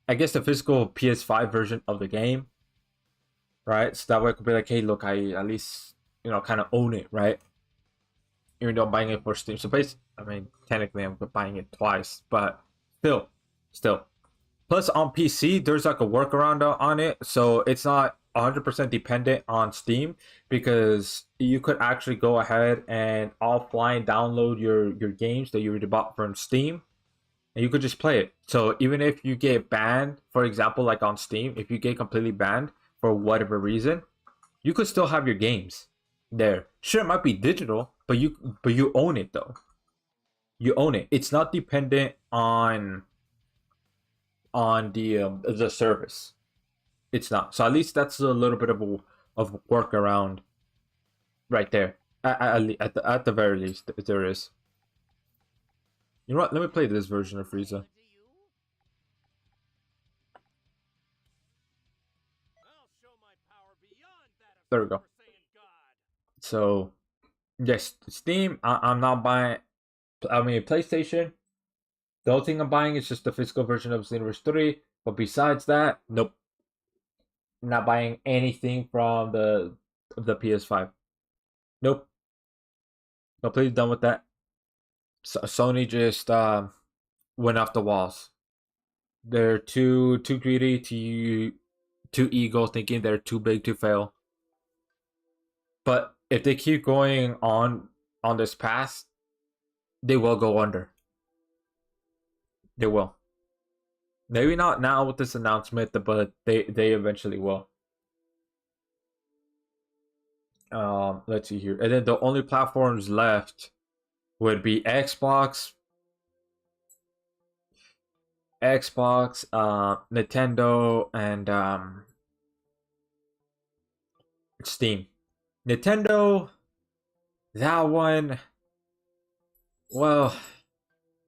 Speaker 1: I guess the physical PS5 version of the game, right? So that way I could be like, hey, look, I at least, kind of own it, right? Even though I'm buying it for Steam. So basically, I mean, technically I'm buying it twice, but still. Plus on PC, there's like a workaround on it, so it's not 100% dependent on Steam, because you could actually go ahead and offline download your games that you already bought from Steam, and you could just play it. So even if you get banned, for example, like on Steam, if you get completely banned for whatever reason, you could still have your games there. Sure, it might be digital, but you own it though. You own it. It's not dependent on the service. It's not. So at least that's a little bit of workaround right there. At the very least, there is. You know what? Let me play this version of Frieza. There we go. So, yes, Steam. I'm not buying. I mean, PlayStation. The only thing I'm buying is just the physical version of Xenoverse 3. But besides that, nope. I'm not buying anything from the PS5. Nope. Completely done with that. So Sony just went off the walls. They're too greedy, too ego, thinking they're too big to fail. But if they keep going on this path, they will go under. They will. Maybe not now with this announcement, but they eventually will. Let's see here, and then the only platforms left would be Xbox, Nintendo, and Steam. Nintendo, that one. Well,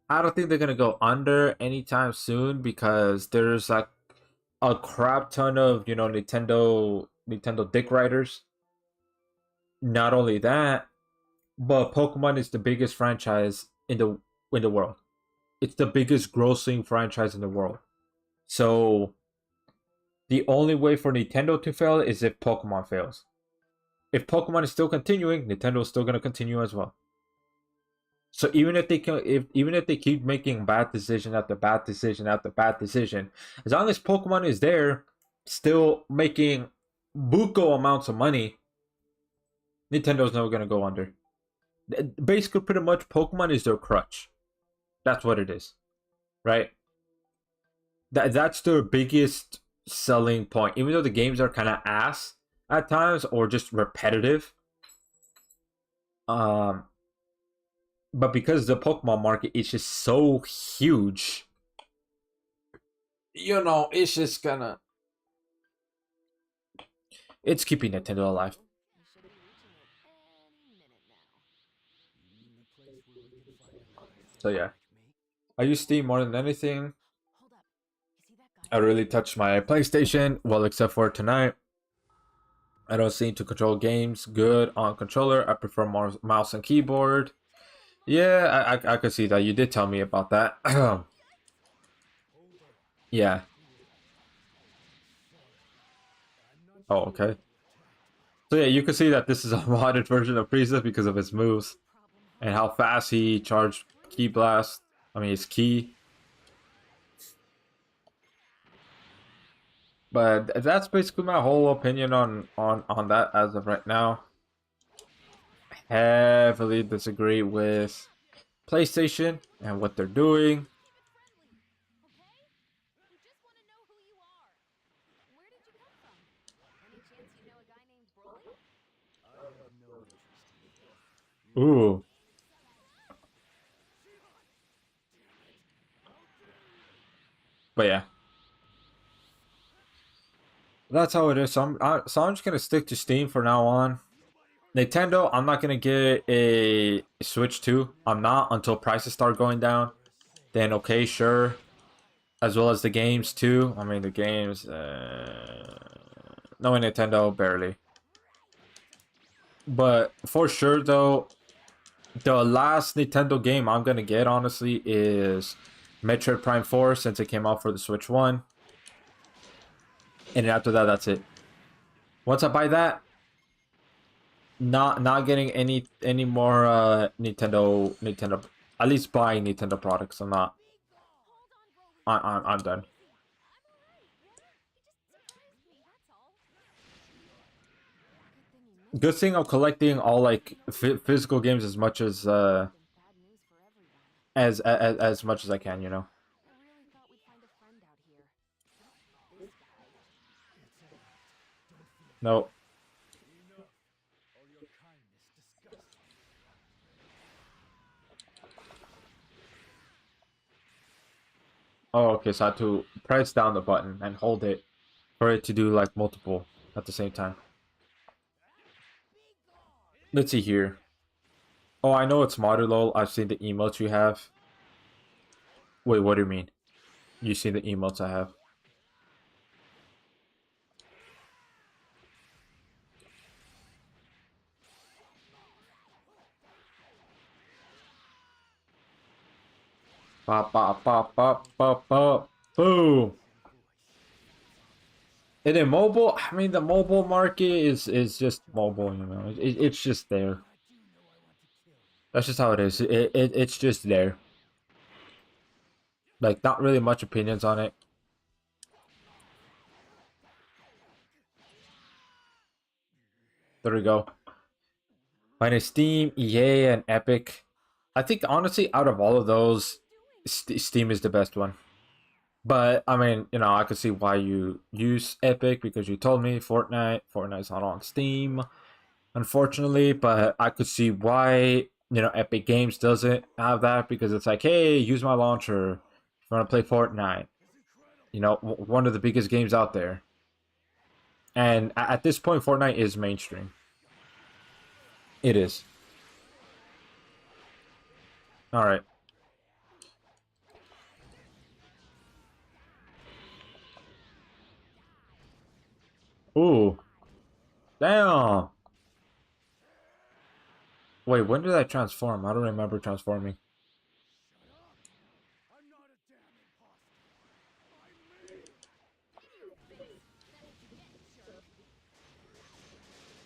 Speaker 1: I don't think they're gonna go under anytime soon, because there's like a crap ton of Nintendo dick riders. Not only that, but Pokemon is the biggest franchise in the world. It's the biggest grossing franchise in the world. So the only way for Nintendo to fail is if Pokemon fails. If Pokemon is still continuing, Nintendo is still gonna continue as well. So even if they keep making bad decision after bad decision after bad decision, as long as Pokemon is there, still making buku amounts of money, Nintendo's never gonna go under. Basically, pretty much, Pokemon is their crutch. That's what it is, right? That's their biggest selling point. Even though the games are kind of ass at times or just repetitive, um, but because the Pokemon market is just so huge, it's just gonna it's keeping Nintendo alive. So yeah, I use Steam more than anything. I really touched my PlayStation, well, except for tonight. I don't seem to control games good on controller. I prefer more mouse and keyboard. Yeah, I could see that. You did tell me about that. Yeah. Oh, okay. So yeah, you can see that this is a modded version of Frieza because of his moves and how fast he charged Key Blast. I mean, his key. But that's basically my whole opinion on that as of right now. Heavily disagree with PlayStation and what they're doing. Ooh. But yeah. That's how it is. So I'm just gonna stick to Steam for now on. Nintendo, I'm not gonna get a Switch 2. I'm not until prices start going down. Then okay, sure. As well as the games too. I mean the games. No Nintendo barely. But for sure though, the last Nintendo game I'm gonna get honestly is Metroid Prime 4 since it came out for the Switch One, and then after that, that's it. Once I buy that, not getting any more Nintendo, at least buying Nintendo products. I'm not. I'm done. Good thing I'm collecting all like physical games as much as much as I can. You know. No. Oh, okay. So I have to press down the button and hold it for it to do like multiple at the same time. Let's see here. Oh, I know it's modded lol. I've seen the emotes you have. Wait, what do you mean? You see the emotes I have? Pop, pop, pop, pop, pop, pop. Boom. And then mobile, I mean, the mobile market is just mobile, you know. It's just there. That's just how it is. It's just there. Like, not really much opinions on it. There we go. Minus Steam, EA, and Epic. I think honestly, out of all of those, Steam is the best one. But I mean, you know, I could see why you use Epic because you told me Fortnite's not on Steam, unfortunately. But I could see why Epic Games doesn't have that because it's like, hey, use my launcher if you want to play Fortnite. You know, one of the biggest games out there. And at this point, Fortnite is mainstream. It is. All right. Ooh, damn. Wait, when did I transform? I don't remember transforming.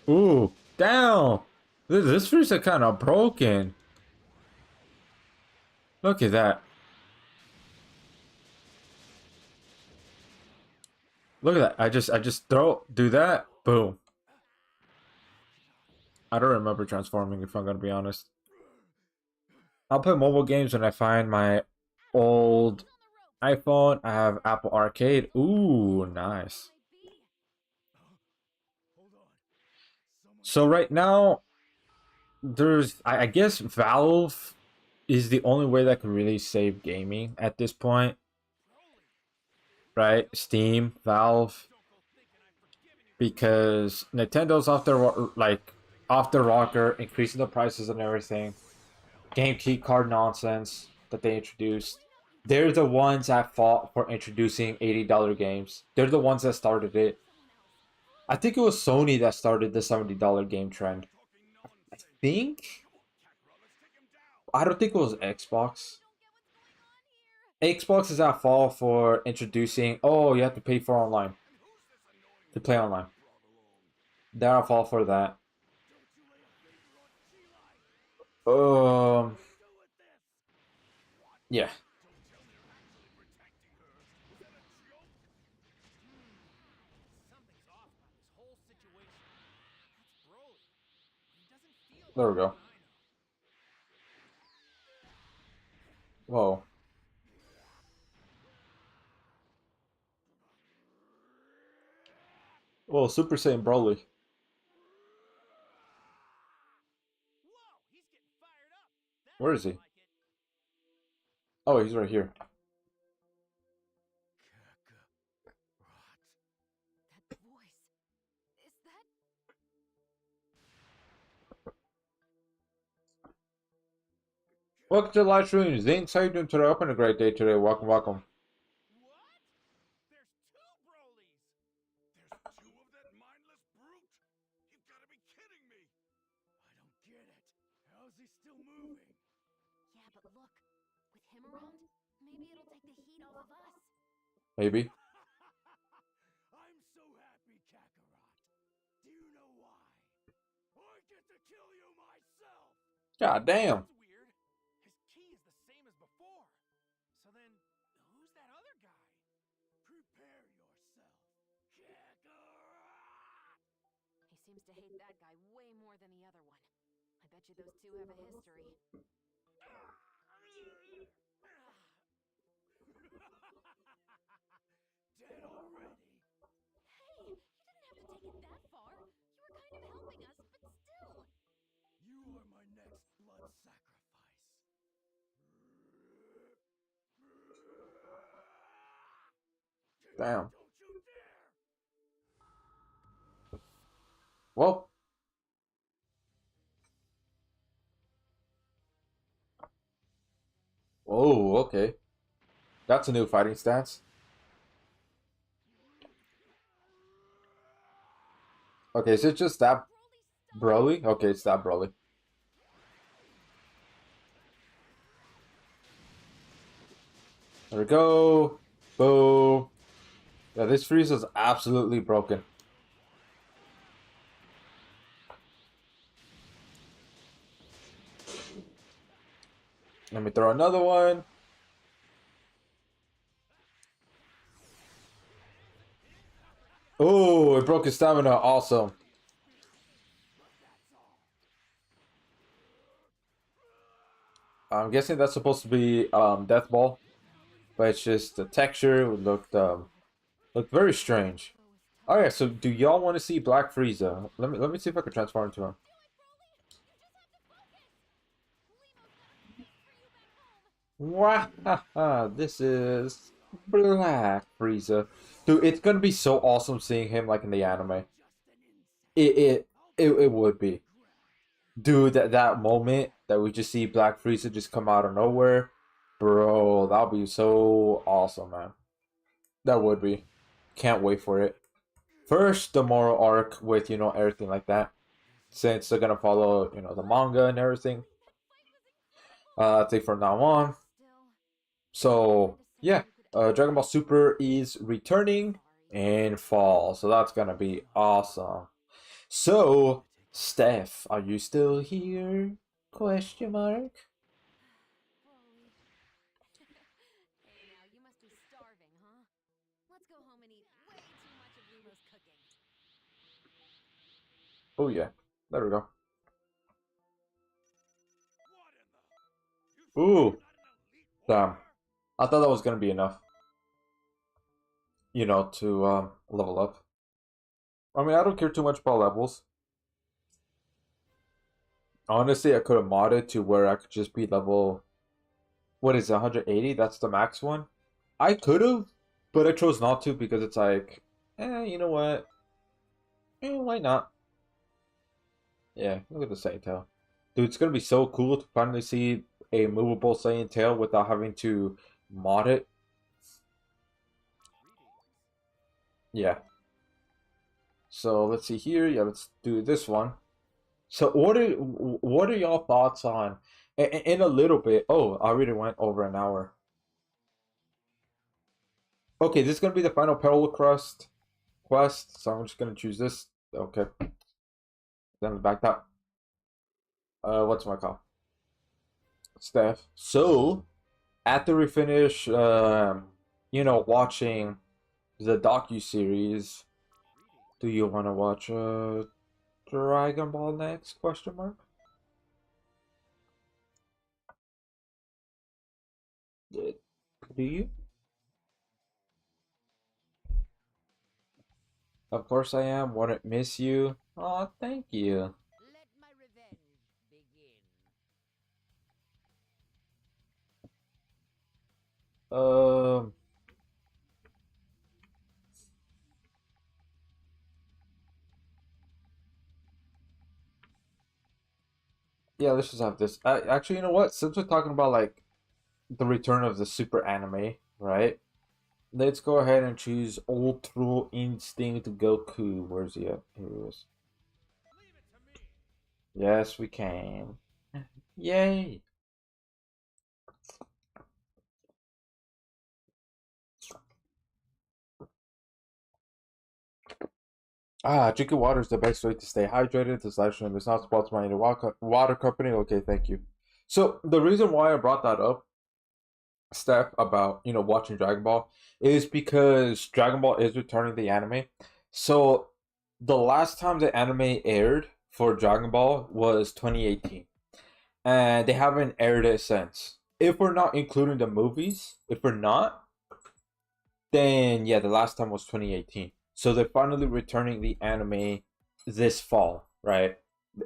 Speaker 1: Ooh, damn. This fruits are kind of broken. Look at that. Look at that. I just do that. Boom. I don't remember transforming if I'm gonna be honest. I'll play mobile games when I find my old iPhone. I have Apple Arcade. Ooh, nice. So right now, I guess Valve is the only way that can really save gaming at this point, right? Steam, Valve, because Nintendo's off their rocker, increasing the prices and everything. Game key card nonsense that they introduced. They're the ones that fought for introducing $80 games. They're the ones that started it. I think it was Sony that started the $70 game trend. I think. I don't think it was Xbox. Xbox is at fault for introducing. Oh, you have to pay for online to play online. They're at fault for that. Um. Yeah. There we go. Whoa. Whoa. Super Saiyan Broly. Where is he? Oh, he's right here. Welcome to the live stream. Zinks, how you doing today? Hope a great day today. Welcome, welcome. Maybe.
Speaker 2: I'm so happy, Kakarot. Do you know why? I get to kill you myself!
Speaker 1: God damn.
Speaker 2: That's weird. His key is the same as before. So then, who's that other guy? Prepare yourself, Kakarot!
Speaker 3: He seems to hate that guy way more than the other one. I bet you those two have a history.
Speaker 2: Dead already?
Speaker 3: Hey, you didn't have to take it that far. You were kind of helping us, but still.
Speaker 2: You are my next blood sacrifice.
Speaker 1: Damn.
Speaker 2: Don't you dare!
Speaker 1: Well. Oh, okay. That's a new fighting stance. Okay, is it just that
Speaker 3: Broly, stop!
Speaker 1: Broly? Okay, it's that Broly. There we go. Boom. Yeah, this Frieza's absolutely broken. Let me throw another one. Oh, it broke his stamina. Awesome. I'm guessing that's supposed to be Death Ball, but it's just the texture looked very strange.
Speaker 3: That was tough.
Speaker 1: All right, so do y'all want to see Black Frieza? Let me see if I can transform into him. Wow, this is Black Frieza. Dude, it's gonna be so awesome seeing him like in the anime. It it it would be. Dude, that moment that we just see Black Frieza just come out of nowhere, bro, that'll be so awesome, man. That would be. Can't wait for it. First, the moral arc with everything like that, since they're gonna follow the manga and everything. I think from now on.
Speaker 3: Still,
Speaker 1: So
Speaker 3: I
Speaker 1: yeah,
Speaker 3: wanted to say you could
Speaker 1: Dragon Ball
Speaker 3: actually
Speaker 1: Super is returning
Speaker 3: sorry.
Speaker 1: in fall, so that's gonna be awesome. So, Steph, are you still here? Question mark.
Speaker 3: Broly. Hey now, you must be starving, huh? Let's go home and eat way too much of Lumo's cooking.
Speaker 1: Oh yeah, there we go.
Speaker 2: What in the? You sure
Speaker 1: Ooh,
Speaker 2: you're not an elite
Speaker 1: damn.
Speaker 2: warrior?
Speaker 1: I thought that was gonna be enough, to level up. I mean, I don't care too much about levels. Honestly, I could have modded to where I could just be level. What is it, 180? That's the max one. I could have, but I chose not to because it's like, you know what? Why not? Yeah, look at the Saiyan tail. Dude, it's gonna be so cool to finally see a movable Saiyan tail without having to mod it. Yeah. So let's see here. Yeah, let's do this one. So what are y'all thoughts on in a little bit? Oh, I already went over an hour. Okay, this is gonna be the final Petal Crust quest, so I'm just gonna choose this. Okay, then back up. What's my call? Steph. So after we finish, watching the docu series, do you want to watch Dragon Ball next? Question mark. Do you? Of course I am. Wouldn't miss you. Oh, thank you.
Speaker 2: Let my revenge begin.
Speaker 1: Um. Yeah, let's just have this. Actually, you know what? Since we're talking about like the return of the super anime, right? Let's go ahead and choose Ultra Instinct Goku. Where's he at? Here he is.
Speaker 2: Leave it to me.
Speaker 1: Yes, we can. Yay! Drinking water is the best way to stay hydrated. This live stream is not sponsored by any water company. Okay, thank you. So the reason why I brought that up, Steph, about watching Dragon Ball, is because Dragon Ball is returning the anime. So the last time the anime aired for Dragon Ball was 2018, and they haven't aired it since. If we're not including the movies, if we're not, then yeah, the last time was 2018. So they're finally returning the anime this fall, right?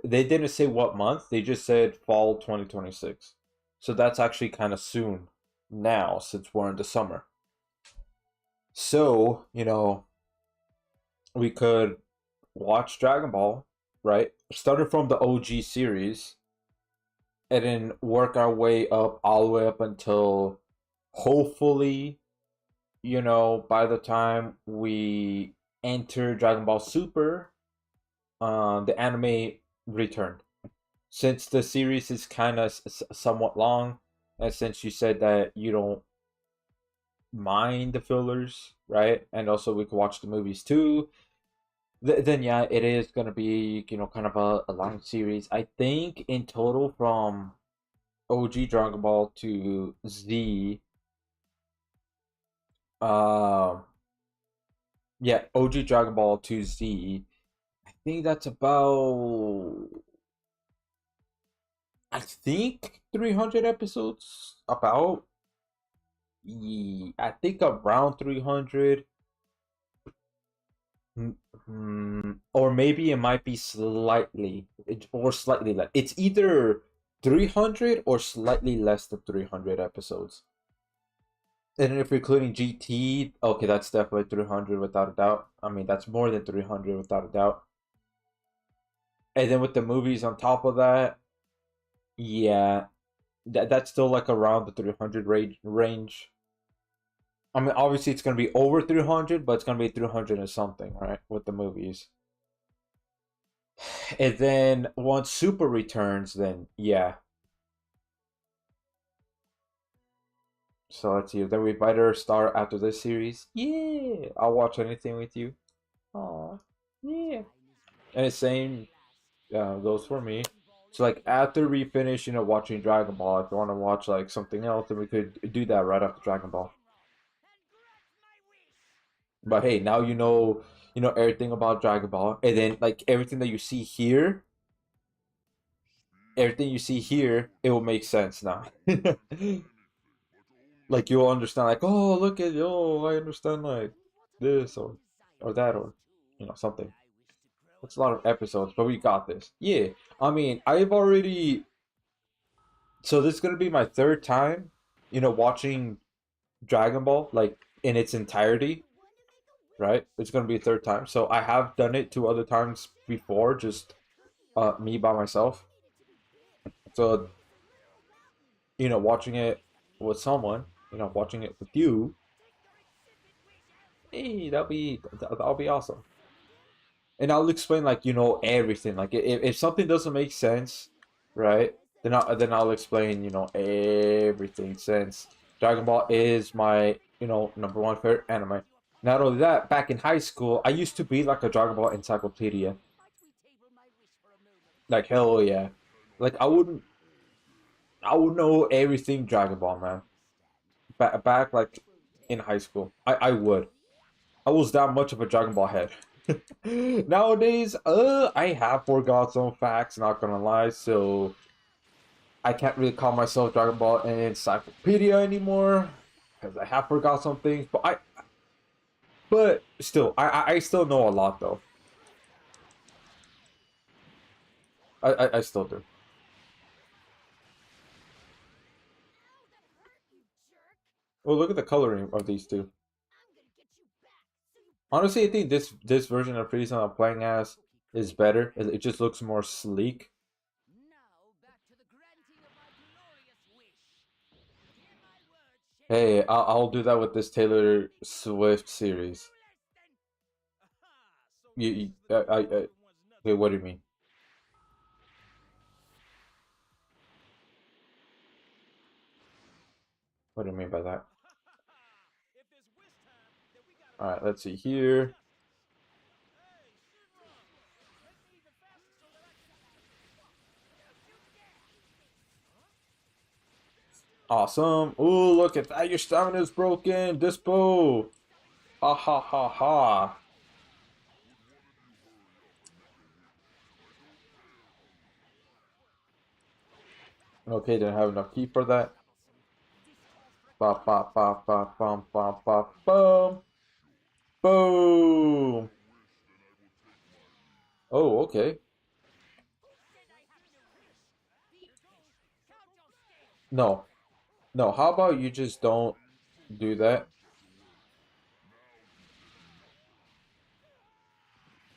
Speaker 1: They didn't say what month, they just said fall 2026. So that's actually kind of soon now since we're in the summer. So, we could watch Dragon Ball, right? Starting from the OG series and then work our way up all the way up until hopefully by the time we enter Dragon Ball Super, the anime returned. Since the series is kind of somewhat long, and since you said that you don't mind the fillers, right? And also we could watch the movies too. Then yeah, it is gonna be kind of a long series. I think in total from OG Dragon Ball to Z, um, yeah, OG Dragon Ball to Z. I think that's about, I think 300 episodes. About, I think around 300. Or maybe it might be slightly less. It's either 300 or slightly less than 300 episodes. And if you're including GT, okay, that's definitely 300 without a doubt. I mean, that's more than 300 without a doubt. And then with the movies on top of that, yeah, that's still like around the 300 range. I mean, obviously it's gonna be over 300, but it's gonna be 300 and something, right? With the movies. And then once Super returns, then yeah. So let's see. Then we better start after this series. Yeah, I'll watch anything with you. Aw, yeah. And the same goes for me. So like after we finish, watching Dragon Ball, if you want to watch like something else, then we could do that right after Dragon Ball. But hey, now you know everything about Dragon Ball, and then like everything you see here, it will make sense now. Like you'll understand, like, oh, look at, oh, I understand like this or that or something. It's a lot of episodes, but we got this. Yeah, I mean, I've already. So this is gonna be my third time, watching Dragon Ball like in its entirety, right? It's gonna be a third time. So I have done it two other times before, just me by myself. So watching it with someone, watching it with you, hey, that'll be awesome. And I'll explain like everything. Like if something doesn't make sense, right? Then I'll explain everything, since Dragon Ball is my number one favorite anime. Not only that, back in high school, I used to be like a Dragon Ball encyclopedia. Like hell yeah, like I would know everything Dragon Ball, man. Back like in high school, I would. I was that much of a Dragon Ball head. Nowadays, I have forgot some facts, not gonna lie, so I can't really call myself Dragon Ball encyclopedia anymore because I have forgot some things. But still, I still know a lot though. I still do. Well, look at the coloring of these two. Honestly, I think this version of Frieza I'm playing as is better. It just looks more sleek. Hey, I'll do that with this Taylor Swift series. Okay, what do you mean? What do you mean by that? All right, let's see here. Awesome. Ooh, look at that. Your stamina's broken. Dispo. Ha ha ha ha. Okay, didn't have enough key for that. Ba ba ba ba bum bum ba boom. Boom. Oh, okay. No. No, how about you just don't do that?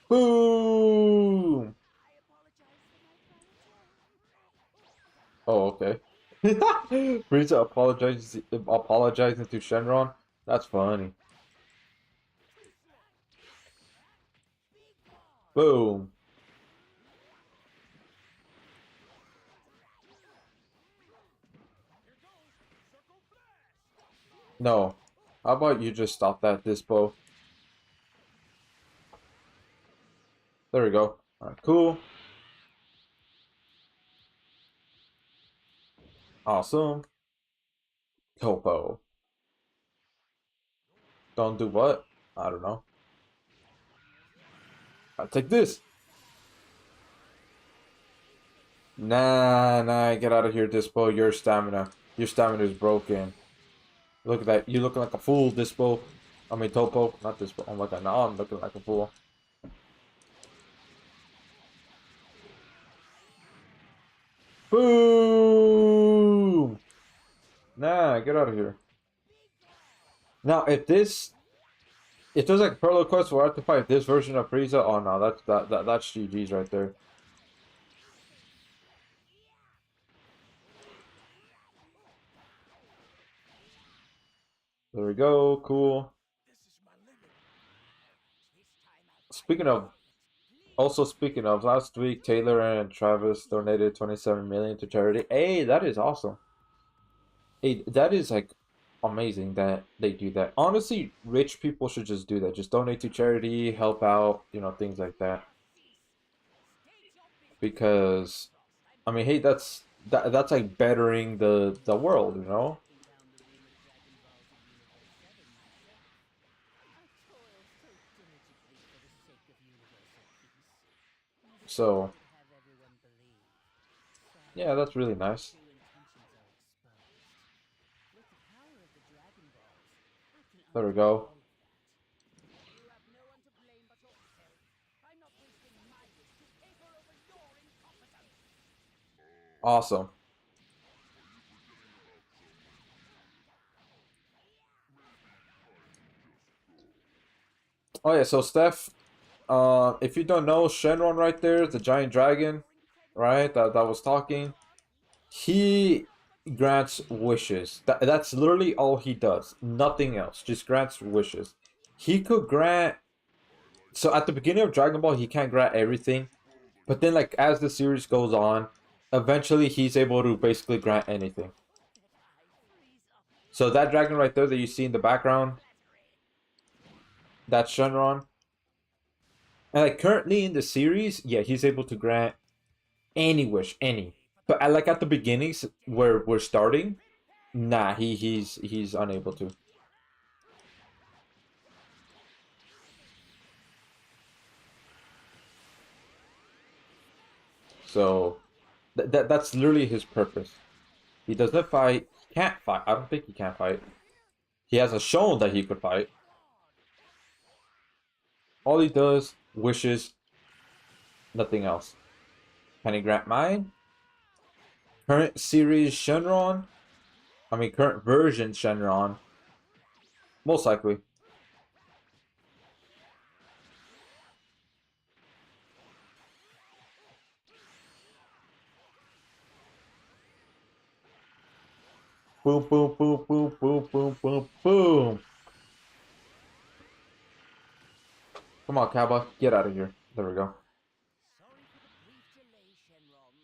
Speaker 1: Boom! Oh, okay. Frieza apologizing to Shenron? That's funny. Boom. No. How about you just stop that dispo? There we go. Alright, cool. Awesome. Topo. Don't do what? I don't know. I take this. Nah, nah, get out of here, Dispo. Your stamina. Your stamina is broken. Look at that. You looking like a fool, Dispo. I mean, Topo. Not Dispo. Oh my god, now I'm looking like a fool. Boom! Nah, get out of here. Now, if there's like parallel quest where I have to fight this version of Frieza, oh no, that's GG's right there. There we go, cool. Speaking of, also speaking of, last week Taylor and Travis donated 27 million to charity. Hey, that is awesome. Hey, that is like amazing that they do that. Honestly, rich people should just do that. Just donate to charity, help out, things like that. Because I mean, hey, that's like bettering the world, you know? So, yeah, that's really nice. There we go. Awesome. Oh yeah, so Steph, if you don't know, Shenron right there, the giant dragon, right? That was talking. He grants wishes. That's literally all he does. Nothing else. Just grants wishes. He could grant. So at the beginning of Dragon Ball, he can't grant everything, but then like as the series goes on, eventually he's able to basically grant anything. So that dragon right there that you see in the background, that's Shenron. And like currently in the series, yeah, he's able to grant any wish, any. But like at the beginnings where we're starting, nah, he's unable to. So that's literally his purpose. He doesn't fight. He can't fight. I don't think he can fight. He hasn't shown that he could fight. All he does, wishes, nothing else. Can he grant mine? Current series Shenron? I mean, current version Shenron. Most likely. Boom, boom, boom, boom, boom, boom, boom, boom. Come on, Kaba. Get out of here. There we go.
Speaker 2: Sorry for the brief delay, Shenron.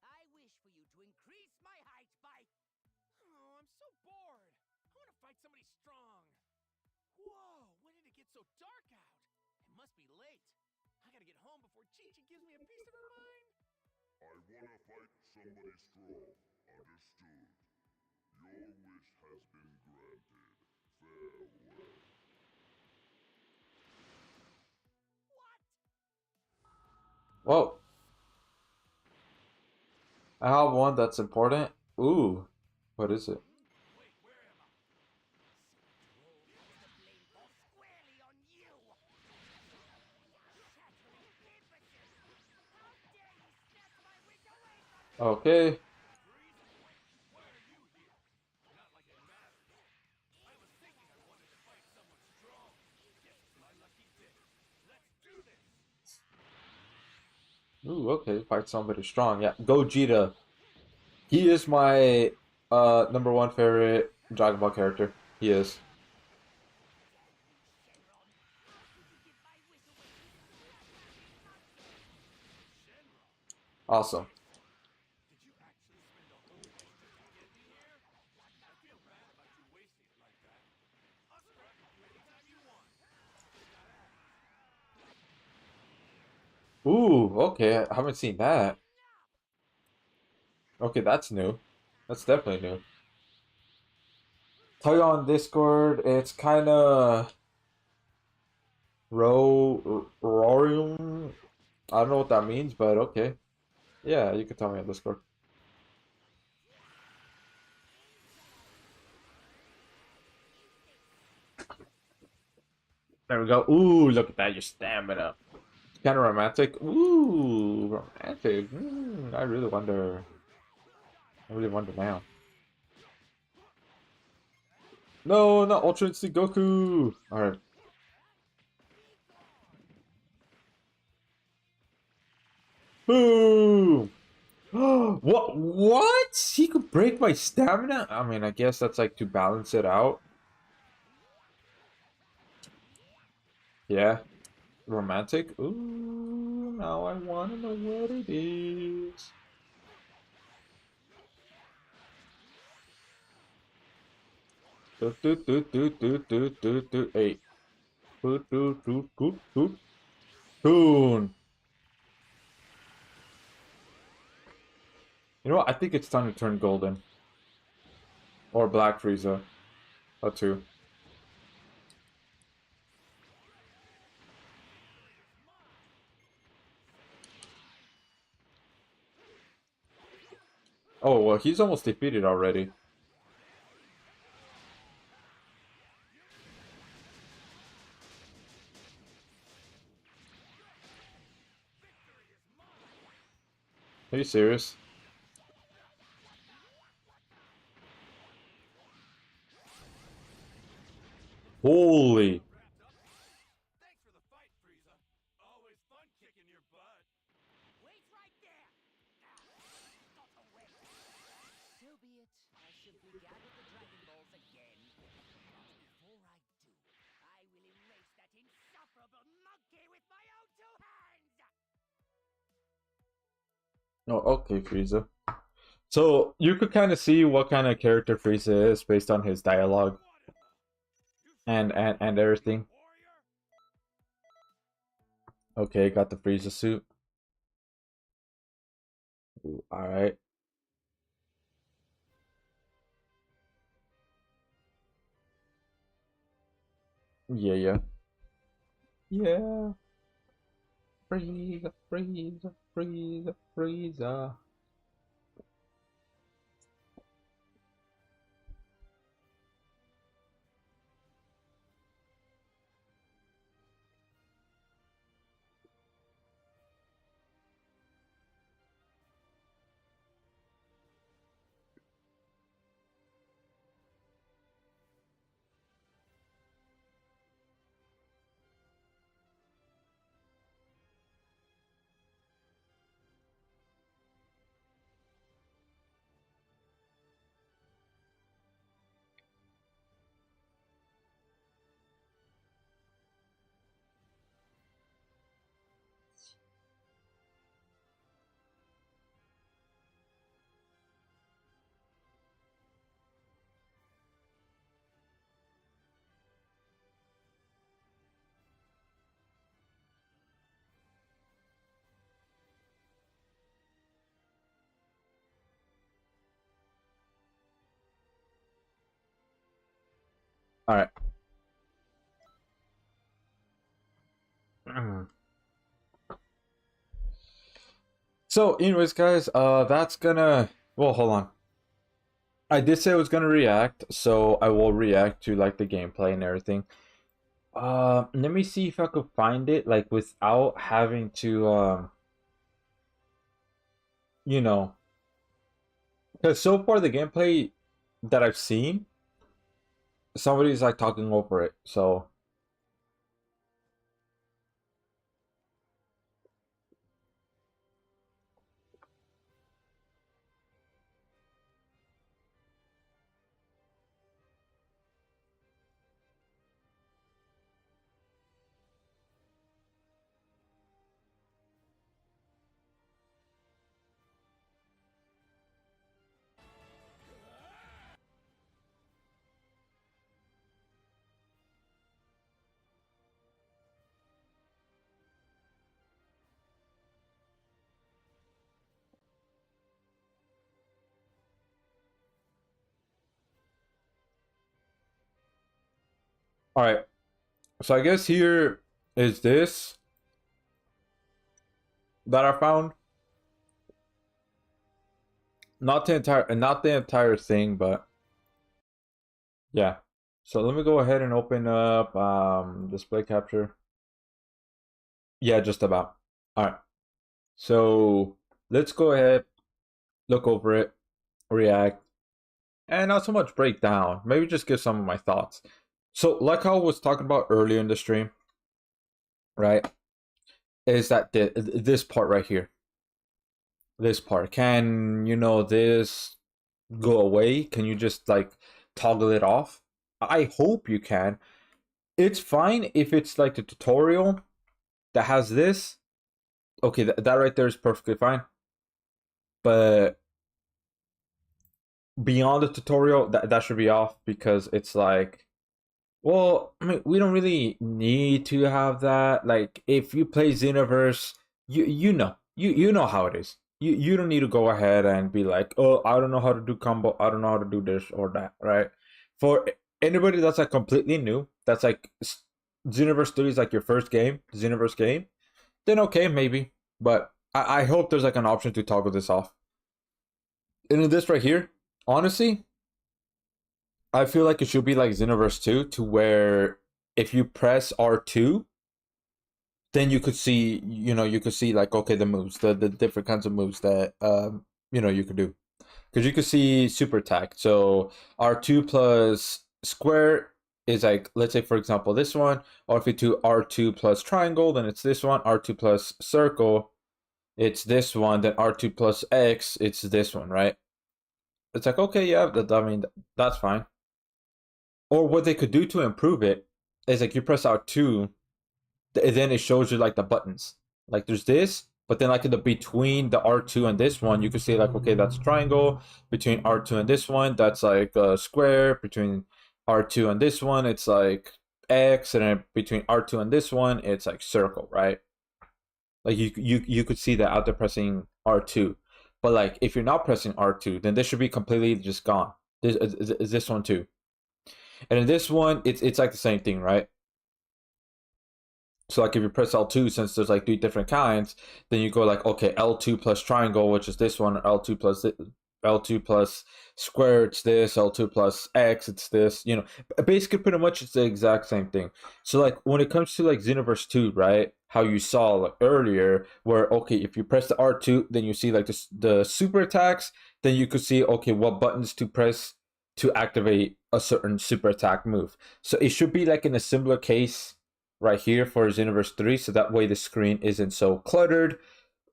Speaker 2: I wish for you to increase my height by... Oh, I'm so bored. I want to fight somebody strong. Whoa, when did it get so dark out? It must be late. I gotta get home before Chi-Chi gives me a piece of her mind.
Speaker 4: I wanna fight
Speaker 1: Whoa. I have one that's important. Ooh. What is it?
Speaker 2: Wait, where am I? The blame falls squarely on you! Shattering imbecile! How dare you snatch my wish away from me!
Speaker 1: Okay.
Speaker 2: Frieza, why are you here? Not like it matters. I was thinking I wanted to fight someone strong. Guess it's my lucky day. Let's do this!
Speaker 1: Ooh, okay. Fight somebody strong. Yeah. Gogeta. He is my number one favorite Dragon Ball character. He is. Awesome.
Speaker 2: Did you actually spend a whole wish just to get me here? I feel bad about you wasting it like that. I'll scrap with you anytime you want.
Speaker 1: Ooh, okay. I haven't seen that. Okay, that's new. That's definitely new. Tell you on Discord, it's kind of Rorium. I don't know what that means, but okay. Yeah, you can tell me on Discord. There we go. Ooh, look at that, your stamina. It's kind of romantic. Ooh, romantic. I really wonder. I really wonder now. No, not Ultra Instinct Goku. All right. Boom. What? What? He could break my stamina? I mean, I guess that's like to balance it out. Yeah. Romantic? Ooh, now I want to know what it is. Do. Hey. Do. Boom. You know what? I think it's time to turn golden. Or black Frieza. Or two. Oh, well, he's almost defeated already. Are you serious? Holy.
Speaker 2: Wrapped up already? Thanks for the fight, Frieza. Always fun kicking your butt. Wait right there! Got away! So be it. I should regather the Dragon Balls again. But before I do, I will erase that insufferable monkey with my own two hands!
Speaker 1: Oh, okay, Frieza. So, you could kind of see what kind of character Frieza is based on his dialogue and everything.
Speaker 2: Warrior?
Speaker 1: Okay, got the Frieza suit. Alright. Yeah, yeah. Yeah. Frieza, Frieza, Frieza, Frieza. All right. So, anyways, guys, that's gonna. Well, hold on. I did say I was gonna react, so I will react to like the gameplay and everything. Let me see if I could find it like without having to, you know, because so far the gameplay that I've seen, somebody's like talking over it. So, all right. So I guess here is this that I found. Not the entire thing, but yeah. So let me go ahead and open up display capture. Yeah, just about. All right. So let's go ahead, look over it, react, and not so much break down. Maybe just give some of my thoughts. So, like how I was talking about earlier in the stream, right? Is that this part right here? This part. Can you know this go away? Can you just like toggle it off? I hope you can. It's fine if it's like the tutorial that has this. Okay, that right there is perfectly fine. But beyond the tutorial, that should be off because it's like, well, I mean, we don't really need to have that. Like, if you play Xenoverse, you know how it is. You don't need to go ahead and be like, oh, I don't know how to do combo, I don't know how to do this or that, right? For anybody that's like completely new, that's like Xenoverse 3 is like your first game, Xenoverse game, then okay, maybe. But I hope there's like an option to toggle this off. And in this right here, honestly, I feel like it should be like Xenoverse 2 to where if you press R2, then you could see, you could see like, okay, the moves, the different kinds of moves that, you could do. Because you could see super attack. So R2 plus square is like, let's say, for example, this one. Or if you do R2 plus triangle, then it's this one. R2 plus circle, it's this one. Then R2 plus X, it's this one, right? It's like, okay, yeah, I mean, that's fine. Or what they could do to improve it is like you press R2, then it shows you like the buttons. Like there's this, but then like in the between the R2 and this one, you can see like, okay, that's triangle. Between R2 and this one, that's like a square. Between R2 and this one, it's like X, and then between R2 and this one, it's like circle, right? Like you could see that after pressing R2. But like if you're not pressing R2, then this should be completely just gone. This one too. And in this one, it's like the same thing, right? So like if you press L2, since there's like three different kinds, then you go like, okay, L2 plus triangle, which is this one, L2 plus square, it's this, L2 plus X, it's this, basically pretty much it's the exact same thing. So like when it comes to like Xenoverse 2, right? How you saw like earlier, where okay, if you press the R2, then you see like the super attacks, then you could see, okay, what buttons to press to activate a certain super attack move. So it should be like in a similar case right here for Xenoverse 3, so that way the screen isn't so cluttered.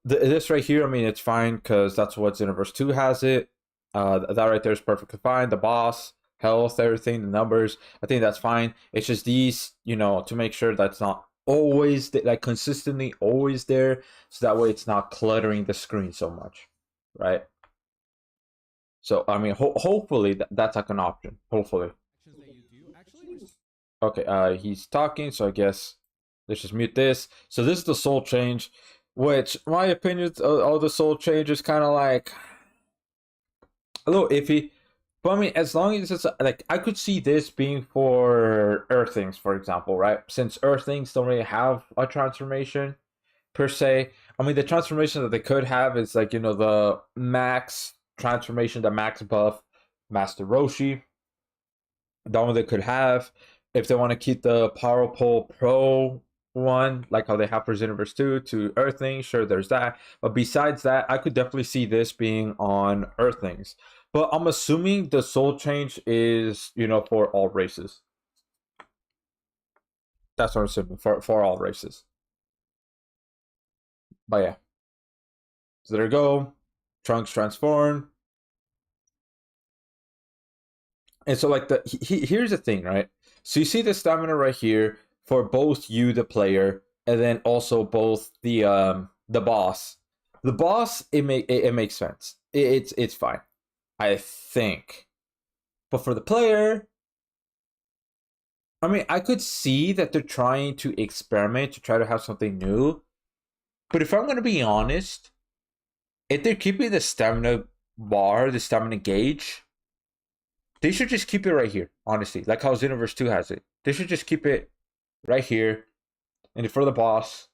Speaker 1: This right here, I mean, it's fine because that's what Xenoverse 2 has it. That right there is perfectly fine. The boss, health, everything, the numbers, I think that's fine. It's just these, to make sure that's not always, like consistently always there, so that way it's not cluttering the screen so much, right? So, I mean, hopefully that's like an option. Hopefully. Okay, he's talking, so I guess let's just mute this. So this is the soul change, which my opinion, all the soul change is kind of like a little iffy. But I mean, as long as it's like, I could see this being for Earthlings, for example, right? Since Earthlings don't really have a transformation per se. I mean, the transformation that they could have is like, the max transformation, the max buff, Master Roshi. That one they could have. If they want to keep the Power Pole Pro one, like how they have for Xenoverse 2 to Earthlings, sure, there's that. But besides that, I could definitely see this being on Earthlings. But I'm assuming the soul change is, for all races. That's what I'm assuming, for all races. But yeah. So there you go. Trunks transform. And so like here's the thing, right? So you see the stamina right here for both you, the player, and then also both the boss. The boss, it makes sense. It's fine, I think. But for the player, I mean, I could see that they're trying to experiment to try to have something new. But if I'm gonna be honest, if they're keeping the stamina bar, the stamina gauge, they should just keep it right here, honestly. Like how Xenoverse 2 has it. They should just keep it right here. And for the boss,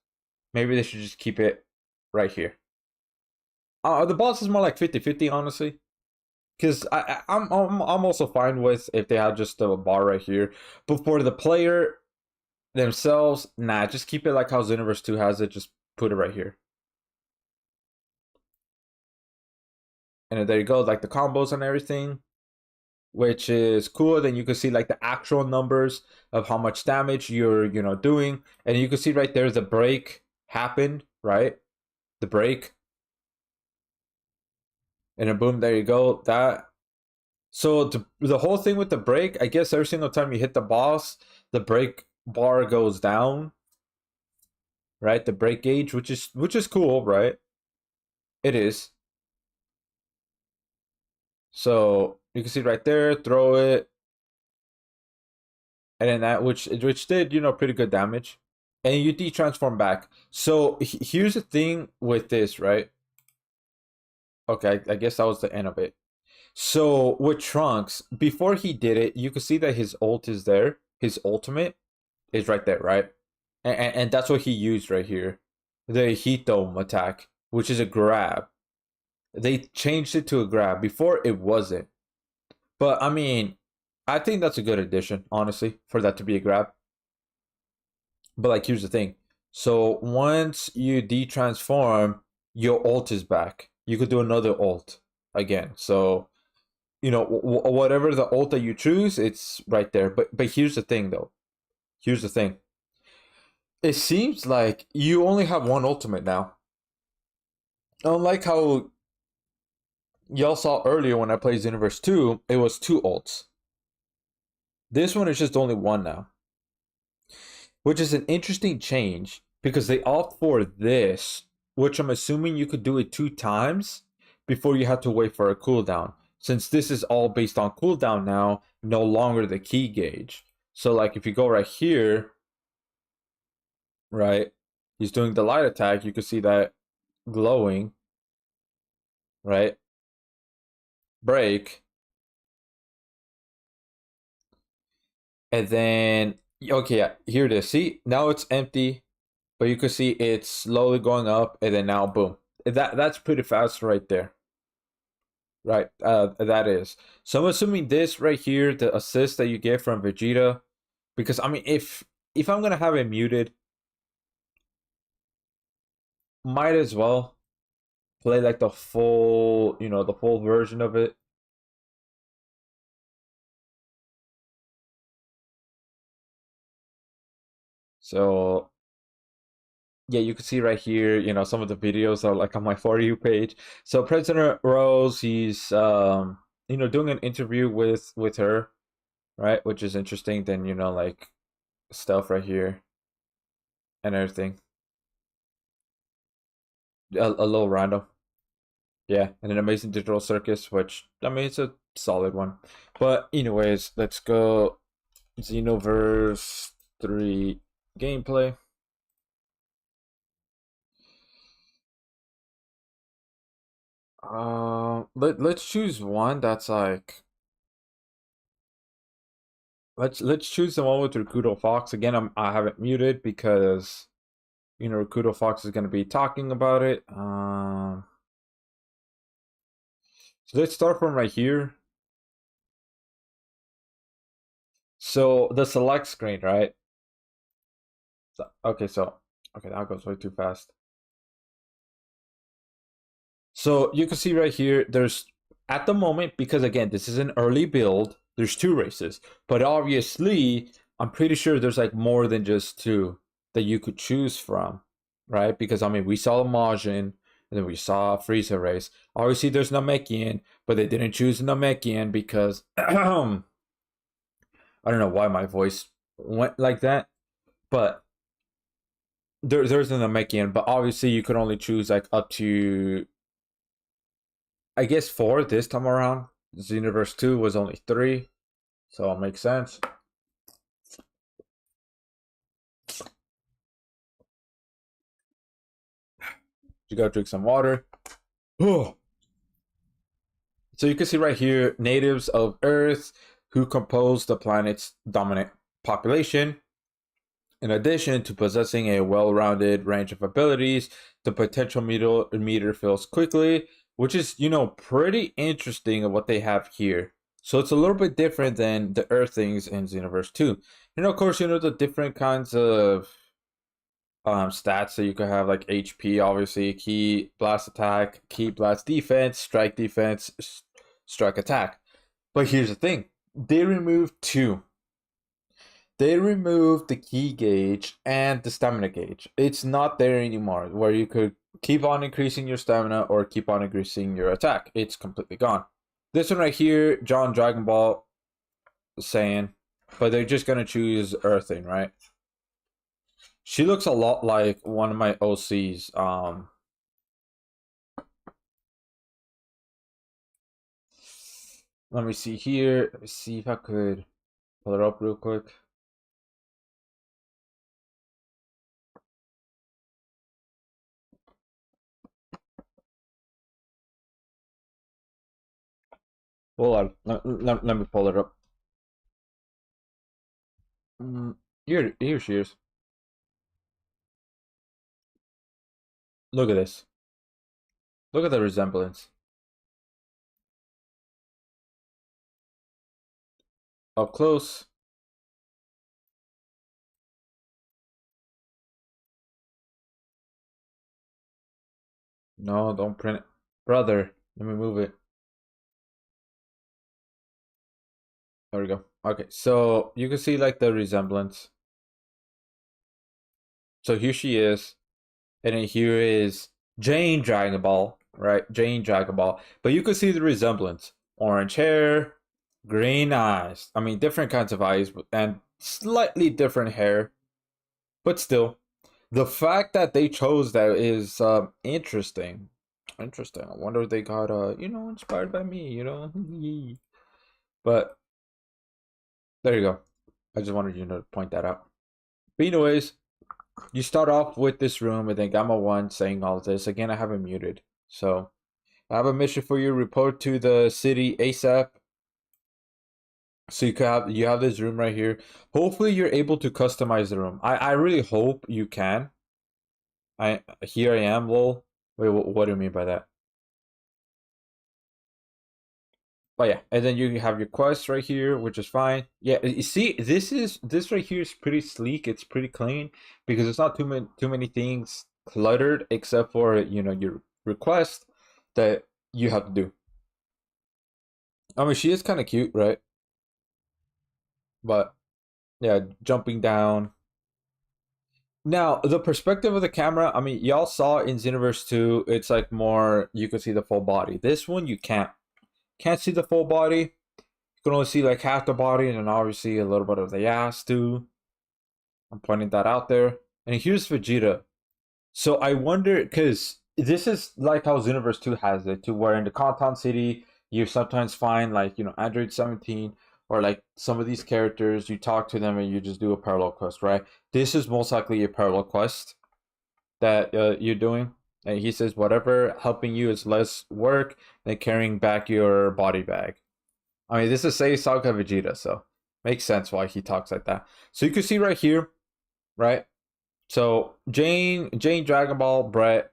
Speaker 1: maybe they should just keep it right here. The boss is more like 50-50, honestly. Because I'm also fine with if they had just a bar right here. But for the player themselves, nah, just keep it like how Xenoverse 2 has it. Just put it right here. And there you go, like the combos and everything, which is cool. Then you can see like the actual numbers of how much damage you're doing, and you can see right there the break happened, right? The break, and then boom, there you go. That so the whole thing with the break, I guess every single time you hit the boss, the break bar goes down, right? The break gauge, which is cool, right? It is. So you can see right there, throw it, and then that which did pretty good damage, and you de-transform back. So here's the thing with this, right? Okay, I guess that was the end of it. So with Trunks, before he did it, you could see that his ult is there. His ultimate is right there, right? And that's what he used right here, the Heat Dome attack, which is a grab. They changed it to a grab. Before it wasn't. But I mean, I think that's a good addition, honestly, for that to be a grab. But like, here's the thing. So once you de-transform, your ult is back. You could do another ult again. So whatever the ult that you choose, it's right there. But here's the thing, though. Here's the thing. It seems like you only have one ultimate now. Unlike how y'all saw earlier when I played Xenoverse 2, it was two ults. This one is just only one now, which is an interesting change because they opt for this, which I'm assuming you could do it 2 times before you have to wait for a cooldown. Since this is all based on cooldown now, no longer the key gauge. So like if you go right here, right, he's doing the light attack, you can see that glowing, right? Break. And then okay, yeah, here it is. See, now it's empty, but you can see it's slowly going up, and then now boom. That's pretty fast right there. Right, that is. So I'm assuming this right here, the assist that you get from Vegeta, because I mean, if I'm gonna have it muted, might as well play like the full, the full version of it. So yeah, you can see right here, some of the videos are like on my For You page. So President Rose, he's doing an interview with her, right? Which is interesting. Then like stuff right here and everything. A little random. Yeah, and an amazing digital circus, which I mean it's a solid one. But anyways, let's go Xenoverse 3 gameplay. Let's choose one that's like let's choose the one with Rakudo Fox. Again, I have it muted because Rakudo Fox is gonna be talking about it. So let's start from right here. So the select screen, right? Okay, that goes way too fast. So you can see right here, there's at the moment, because again, this is an early build, there's 2 races. But obviously, I'm pretty sure there's like more than just 2 that you could choose from, right? Because I mean, we saw Majin, and then we saw Frieza race. Obviously, there's Namekian, but they didn't choose Namekian because I don't know why my voice went like that, but there's a Namekian, but obviously you could only choose like up to, I guess, 4 this time around. Xenoverse 2 was only 3, so it makes sense. You gotta drink some water. Oh. So you can see right here, natives of Earth who compose the planet's dominant population. In addition to possessing a well-rounded range of abilities, the potential meter fills quickly, which is, pretty interesting of what they have here. So it's a little bit different than the Earthlings in Xenoverse 2. And of course, the different kinds of stats that you could have, like HP, obviously, key blast attack, key blast defense, strike attack. But here's the thing. They removed 2. They removed the key gauge and the stamina gauge. It's not there anymore, where you could keep on increasing your stamina or keep on increasing your attack. It's completely gone. This one right here, John Dragon Ball saying, but they're just gonna choose Earthing, right? She looks a lot like one of my OCs. Let me see here. Let me see if I could pull it up real quick. Hold on. Let me pull it up. Here she is. Look at this. Look at the resemblance. Up close. No, don't print it. Brother, let me move it. There we go. Okay, so you can see like the resemblance. So here she is. And then here is Jane Dragon Ball, right? Jane Dragon Ball. But you can see the resemblance. Orange hair, green eyes. I mean, different kinds of eyes and slightly different hair. But still, the fact that they chose that is interesting. Interesting. I wonder if they got inspired by me. But there you go. I just wanted you to point that out. But anyways, you start off with this room and then Gamma 1 saying all this. Again, I have it muted. So I have a mission for you. Report to the city ASAP. So you have this room right here. Hopefully you're able to customize the room. I really hope you can. Here I am, lol. Wait, what do you mean by that? But yeah, and then you have your quest right here, which is fine. Yeah, you see, this right here is pretty sleek. It's pretty clean because it's not too many things cluttered except for your request that you have to do. I mean, she is kind of cute, right? But yeah, jumping down. Now, the perspective of the camera, I mean, y'all saw in Xenoverse 2, it's like more, you can see the full body. This one, you can't see the full body. You can only see like half the body and then obviously a little bit of the ass too. I'm pointing that out there. And here's Vegeta. So I wonder, because this is like how Xenoverse 2 has it, to where in the Conton City, you sometimes find like, Android 17 or like some of these characters, you talk to them and you just do a parallel quest, right? This is most likely a parallel quest that you're doing. And he says, whatever helping you is less work than carrying back your body bag. I mean, this is Say Saga Vegeta, so Makes sense why he talks like that. So you can see right here, right? So Jane, Dragon Ball, Brett,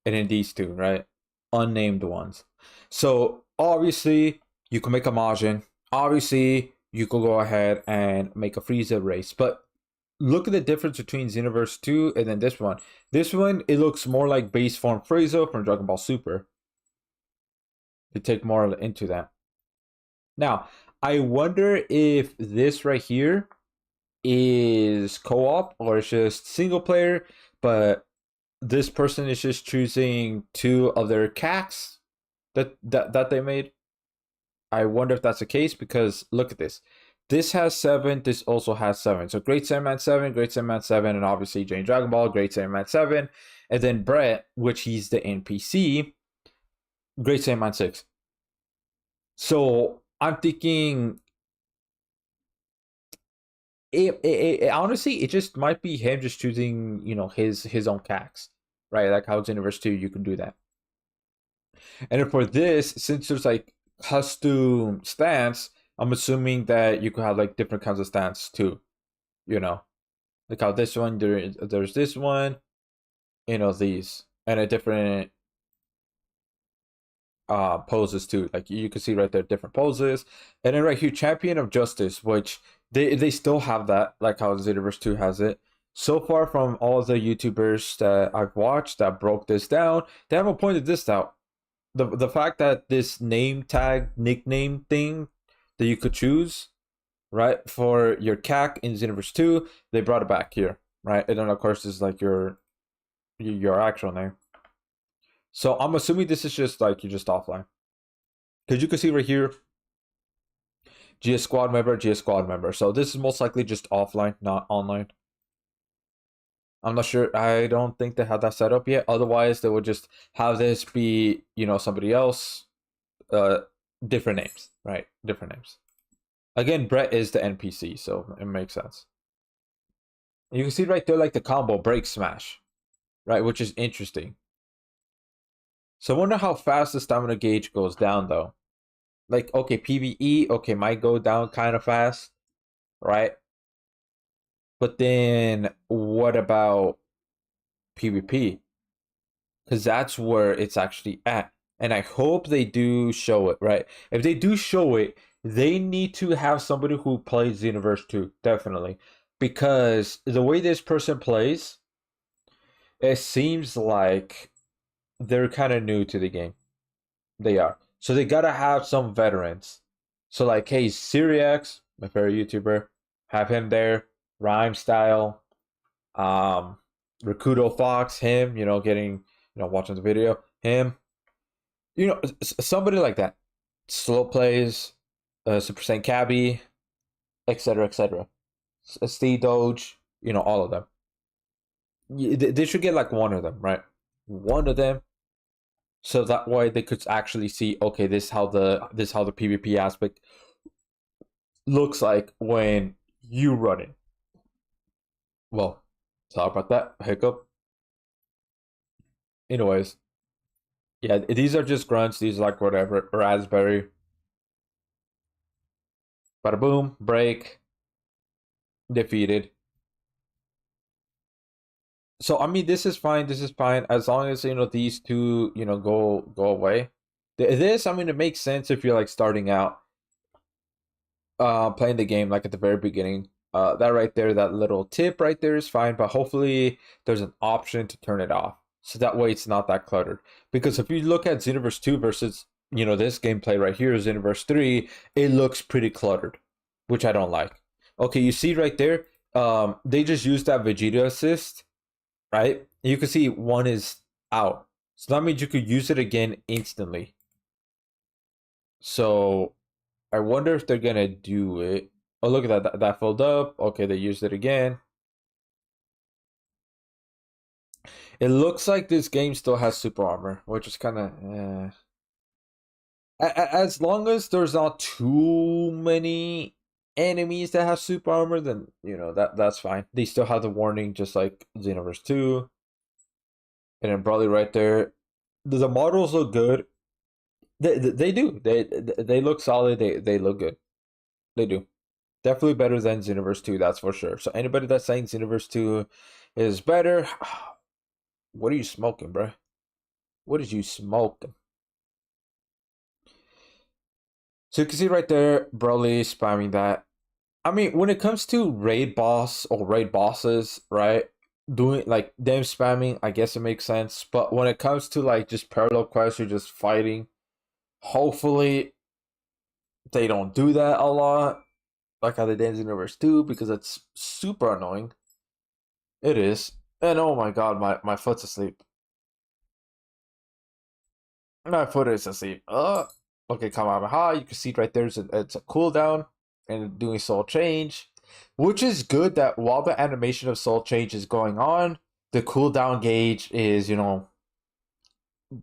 Speaker 1: and then these two, right? Unnamed ones. So obviously you can make a Majin. Obviously you could go ahead and make a Frieza race. But look at the difference between Xenoverse 2 and then this one. This one, it looks more like base form Frieza from Dragon Ball Super. To take more into that. Now, I wonder if this right here is co-op or it's just single player, but this person is just choosing two of their cacks that they made. I wonder if that's the case because look at this. This has 7. This also has 7. So Great Saiyaman 7, Great Saiyaman 7, and obviously Jane Dragon Ball, Great Saiyaman 7, and then Brett, which he's the NPC, Great Saiyaman 6. So I'm thinking it honestly it just might be him just choosing his own cacks, right? Like how Xenoverse 2 you can do that. And then for this, since there's like custom stance, I'm assuming that you could have like different kinds of stance too. Like how this one there's this one, these and a different poses too. Like you can see right there different poses. And then right here, Champion of Justice, which they still have that, like how Xenoverse 2 has it. So far from all the YouTubers that I've watched that broke this down, they haven't pointed this out. The fact that this name tag nickname thing that you could choose, right, for your CAC in Xenoverse 2, they brought it back here, right? And then of course this is like your actual name. So I'm assuming this is just like you're just offline. Because you can see right here, GS squad member, GS squad member. So this is most likely just offline, not online. I'm not sure. I don't think they have that set up yet. Otherwise, they would just have this be, somebody else. Different names, right? Different names. Again, Brett is the NPC, so it makes sense. And you can see right there, like the combo break smash, right? Which is interesting. So I wonder how fast the stamina gauge goes down, though. Like, okay, PvE, okay, might go down kind of fast, right? But then what about PvP? Because that's where it's actually at. And I hope they do show it, right? If they do show it, they need to have somebody who plays Xenoverse 2, definitely. Because the way this person plays, it seems like they're kind of new to the game. They are. So they gotta have some veterans. So like, hey, Syriax, my favorite YouTuber, have him there. Rhyme style. Rakudo Fox, him, getting, watching the video, him. Somebody like that. Slow plays, Super Saiyan Cabby, etc., etc. Steve Doge, all of them. They should get like one of them, right? One of them, so that way they could actually see, okay, this is how the PvP aspect looks like when you run it. Well, sorry about that hiccup. Anyways, yeah, these are just grunts. These are like whatever raspberry. Bada boom, break, defeated. So I mean, this is fine. This is fine as long as these two go away. This, I mean, it makes sense if you're like starting out, playing the game like at the very beginning. That right there, that little tip right there is fine, but hopefully there's an option to turn it off, so that way it's not that cluttered. Because if you look at Xenoverse 2 versus this gameplay right here, Xenoverse 3, it looks pretty cluttered, which I don't like. Okay, you see right there, they just used that Vegeta assist, right? You can see one is out. So that means you could use it again instantly. So I wonder if they're gonna do it. Oh, look at that. That filled up. Okay, they used it again. It looks like this game still has super armor, which is kind of as long as there's not too many enemies that have super armor, then that's fine. They still have the warning, just like Xenoverse 2. And then Broly right there. The models look good. They do. They look solid. They look good. They do. Definitely better than Xenoverse 2, that's for sure. So anybody that's saying Xenoverse 2 is better, what are you smoking, bro? What is you smoking? So you can see right there, Broly spamming that. I mean, when it comes to raid boss or raid bosses, right? Doing like them spamming, I guess it makes sense. But when it comes to like just parallel quests or just fighting, hopefully they don't do that a lot. Like how they did in Xenoverse 2, because it's super annoying. It is. And oh my god, my foot's asleep. My foot is asleep. Okay, come on. Ha, you can see right there, it's a cooldown and doing soul change. Which is good that while the animation of soul change is going on, the cooldown gauge is,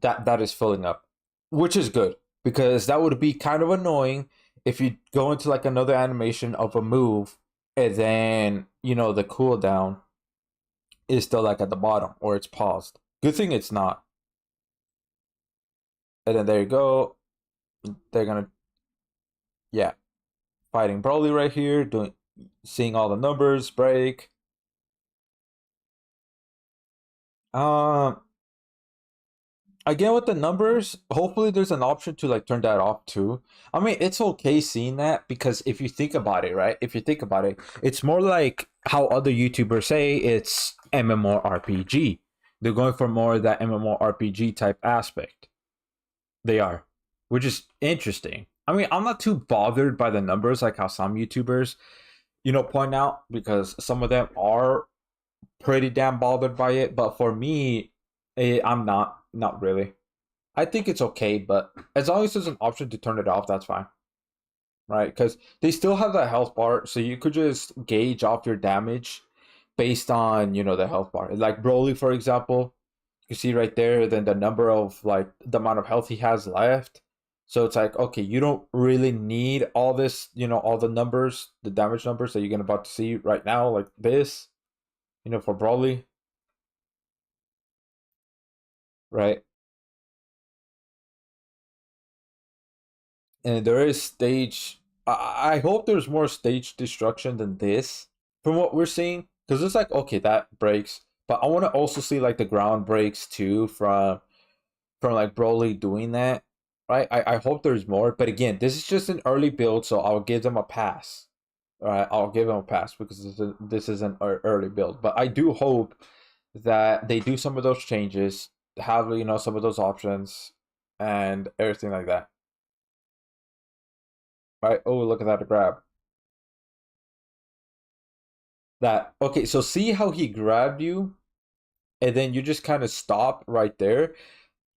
Speaker 1: that is filling up. Which is good. Because that would be kind of annoying if you go into like another animation of a move and then, the cooldown is still like at the bottom or it's paused. Good thing it's not. And then there you go. They're gonna, yeah, fighting Broly right here, seeing all the numbers break. Um, Again with the numbers, hopefully there's an option to like turn that off too. I mean, it's okay seeing that because if you think about it, right? If you think about it, it's more like how other YouTubers say it's MMORPG. They're going for more of that MMORPG type aspect. They are, which is interesting. I mean, I'm not too bothered by the numbers like how some YouTubers, point out, because some of them are pretty damn bothered by it. But for me, I'm not really. I think it's okay, but as long as there's an option to turn it off, that's fine, right? Because they still have that health bar, so you could just gauge off your damage based on the health bar. Like Broly, for example, you see right there, then the number of like the amount of health he has left. So it's like, okay, you don't really need all this, all the numbers, the damage numbers that you're gonna about to see right now, like this, for Broly, right? And there is stage. I hope there's more stage destruction than this from what we're seeing, because it's like, okay, that breaks, but I want to also see like the ground breaks too from like Broly doing that, right? I hope there's more, but again, this is just an early build, so I'll give them a pass. All right, I'll give them a pass because this is an early build, but I do hope that they do some of those changes, have some of those options, and everything like that. Right? Oh, look at that grab. That okay, so see how he grabbed you and then you just kind of stop right there.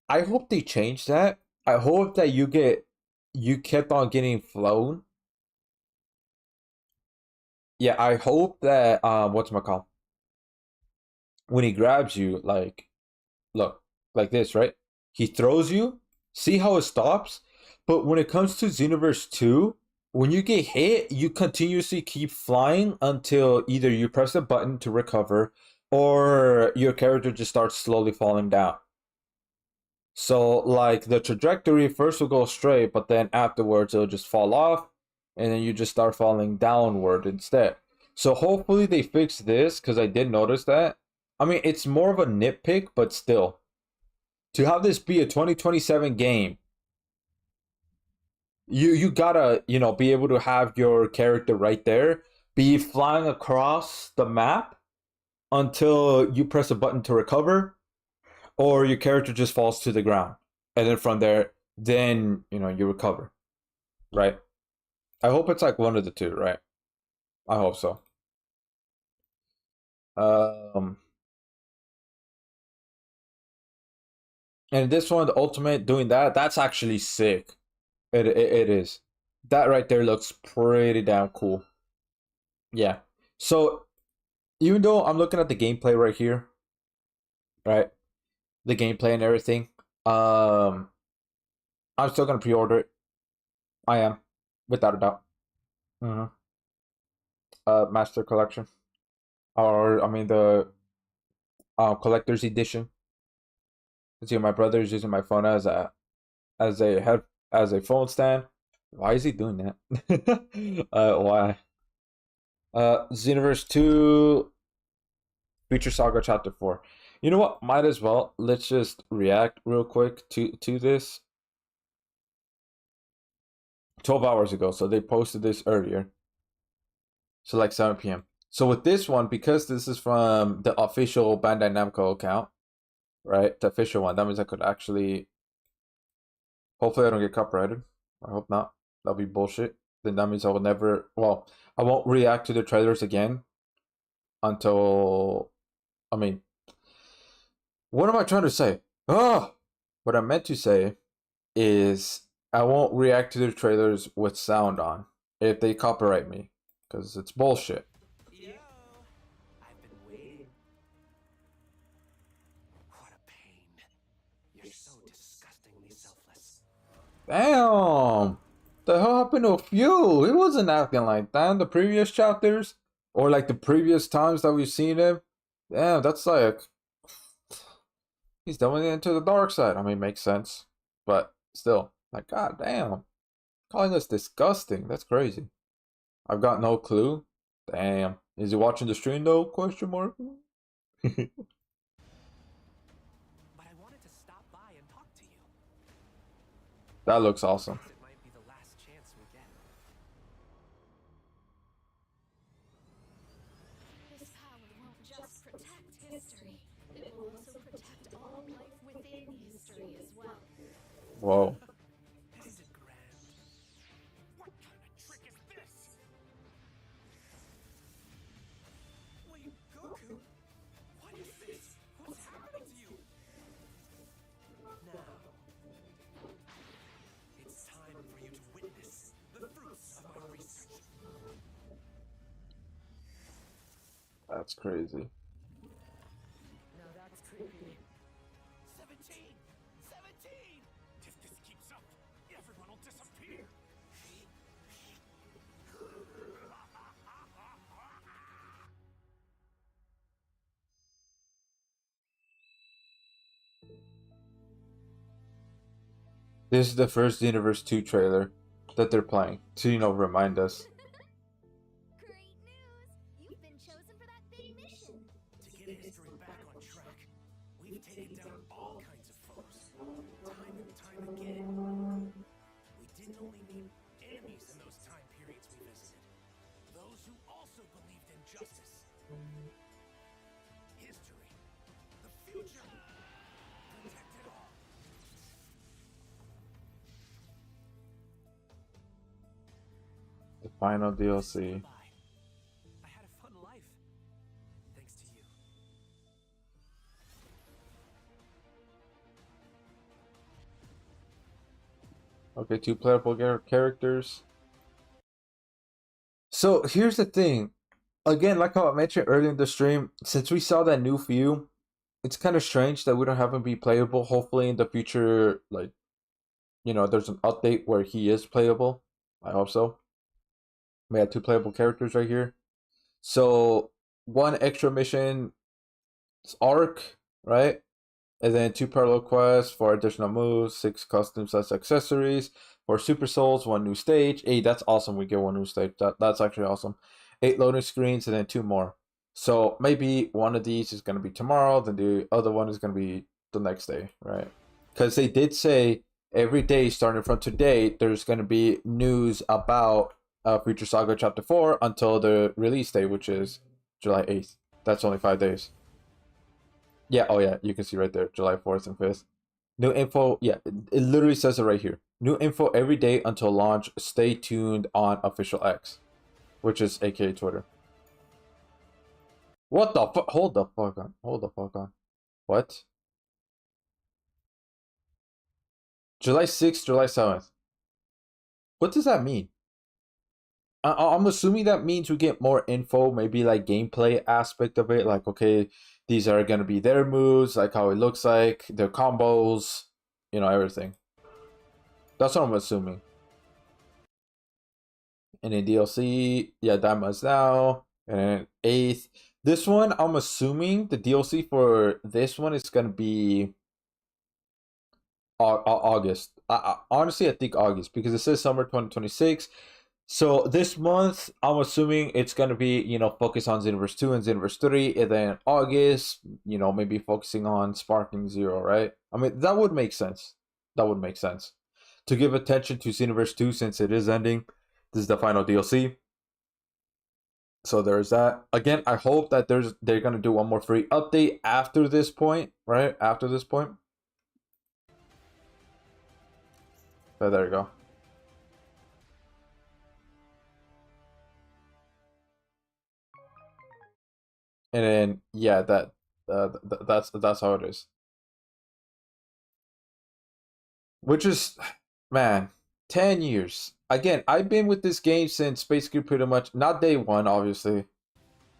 Speaker 1: I hope they change that. I hope that you kept on getting flown. Yeah, I hope that what's my call? When he grabs you, like look, like this, right? He throws you, see how it stops? But when it comes to Xenoverse 2, when you get hit, you continuously keep flying until either you press a button to recover or your character just starts slowly falling down. So, like, the trajectory first will go straight, but then afterwards it'll just fall off, and then you just start falling downward instead. So, hopefully, they fix this because I did notice that. I mean, it's more of a nitpick, but still. To have this be a 2027 game, you gotta be able to have your character right there be flying across the map until you press a button to recover or your character just falls to the ground, and then from there then you recover, right? I hope it's like one of the two, right? I hope so. um and this one, the ultimate, doing that's actually sick. It is. That right there looks pretty damn cool. Yeah. So even though I'm looking at the gameplay right here, right? The gameplay and everything. I'm still gonna pre-order it. I am, without a doubt. Mm-hmm. Master Collection, or I mean the collector's edition. See, my brother is using my phone as a phone stand. Why is he doing that? Why? Xenoverse 2, Future Saga Chapter 4. You know what? Might as well. Let's just react real quick to this. 12 hours ago, so they posted this earlier. So like 7 p.m. So with this one, because this is from the official Bandai Namco account, right? The official one, that means I could actually. Hopefully, I don't get copyrighted. I hope not. That'll be bullshit. Then that means I will never. Well, I won't react to the trailers again until. I mean, what am I trying to say? Oh, what I meant to say is I won't react to the trailers with sound on if they copyright me, because it's bullshit.
Speaker 2: Yo, I've been waiting. What a pain. You're so disgustingly selfless.
Speaker 1: Damn! The hell happened to Few? He wasn't acting like that in the previous chapters, or like the previous times that we've seen him. Damn, that's like he's delving into the dark side. I mean, makes sense, but still, like, god damn, calling us disgusting. That's crazy. I've got no clue. Damn, is he watching the stream though? Question mark.
Speaker 2: But I wanted to stop by and talk to you.
Speaker 1: That looks awesome.
Speaker 2: It might be the last chance we get.
Speaker 3: This power won't just protect history, it will also protect all life within history as well.
Speaker 1: Whoa.
Speaker 2: Isn't it grand? What kind of trick is this? Wait, Goku? What is this? What's happening to you? Now, it's time for you to witness the fruits of our research.
Speaker 1: That's crazy.
Speaker 2: Now that's creepy. 17! 17! If this keeps up, everyone will disappear.
Speaker 1: This is the first Xenoverse 2 trailer that they're playing to, remind us.
Speaker 3: Great news! You've been chosen for that big mission.
Speaker 2: To get history back on track, we've taken down all kinds of foes, time and time again. We didn't only meet enemies in those time periods we visited, those who also believed in justice. History, the future, protect it all.
Speaker 1: The final DLC.
Speaker 2: I had a fun life, thanks to you.
Speaker 1: Okay, 2 playable characters. So here's the thing. Again, like how I mentioned earlier in the stream, since we saw that new view, it's kind of strange that we don't have him be playable. Hopefully in the future, like, there's an update where he is playable. I hope so. We have 2 playable characters right here. So 1 extra mission arc, right? And then 2 parallel quests for additional moves, 6 custom sets accessories, 4 super souls, 1 new stage. Hey, that's awesome. We get 1 new stage. That's actually awesome. 8 loading screens and then 2 more. So maybe one of these is gonna be tomorrow, then the other one is gonna be the next day, right? Because they did say every day starting from today, there's gonna be news about Future Saga Chapter 4 until the release date, which is July 8th. That's only 5 days. Yeah, oh yeah, you can see right there, July 4th and 5th. New info, yeah, it literally says it right here. New info every day until launch. Stay tuned on official X, which is aka Twitter. What the fuck? Hold the fuck on. Hold the fuck on. What? July 6th, July 7th. What does that mean? I'm assuming that means we get more info, maybe like gameplay aspect of it. Like, okay, these are going to be their moves, like how it looks like, their combos, everything. That's what I'm assuming. And then DLC, yeah, that much now. And then 8th. This one, I'm assuming the DLC for this one is going to be August. Honestly, I think August because it says summer 2026. So this month, I'm assuming it's gonna be focus on Xenoverse 2 and Xenoverse 3, and then August, maybe focusing on Sparking Zero, right? I mean that would make sense. That would make sense to give attention to Xenoverse 2 since it is ending. This is the final DLC. So there's that. Again, I hope that they're gonna do one more free update after this point, right? After this point. So there you go. And then yeah, that's how it is. Which is, man, 10 years. Again, I've been with this game since basically pretty much not day one, obviously,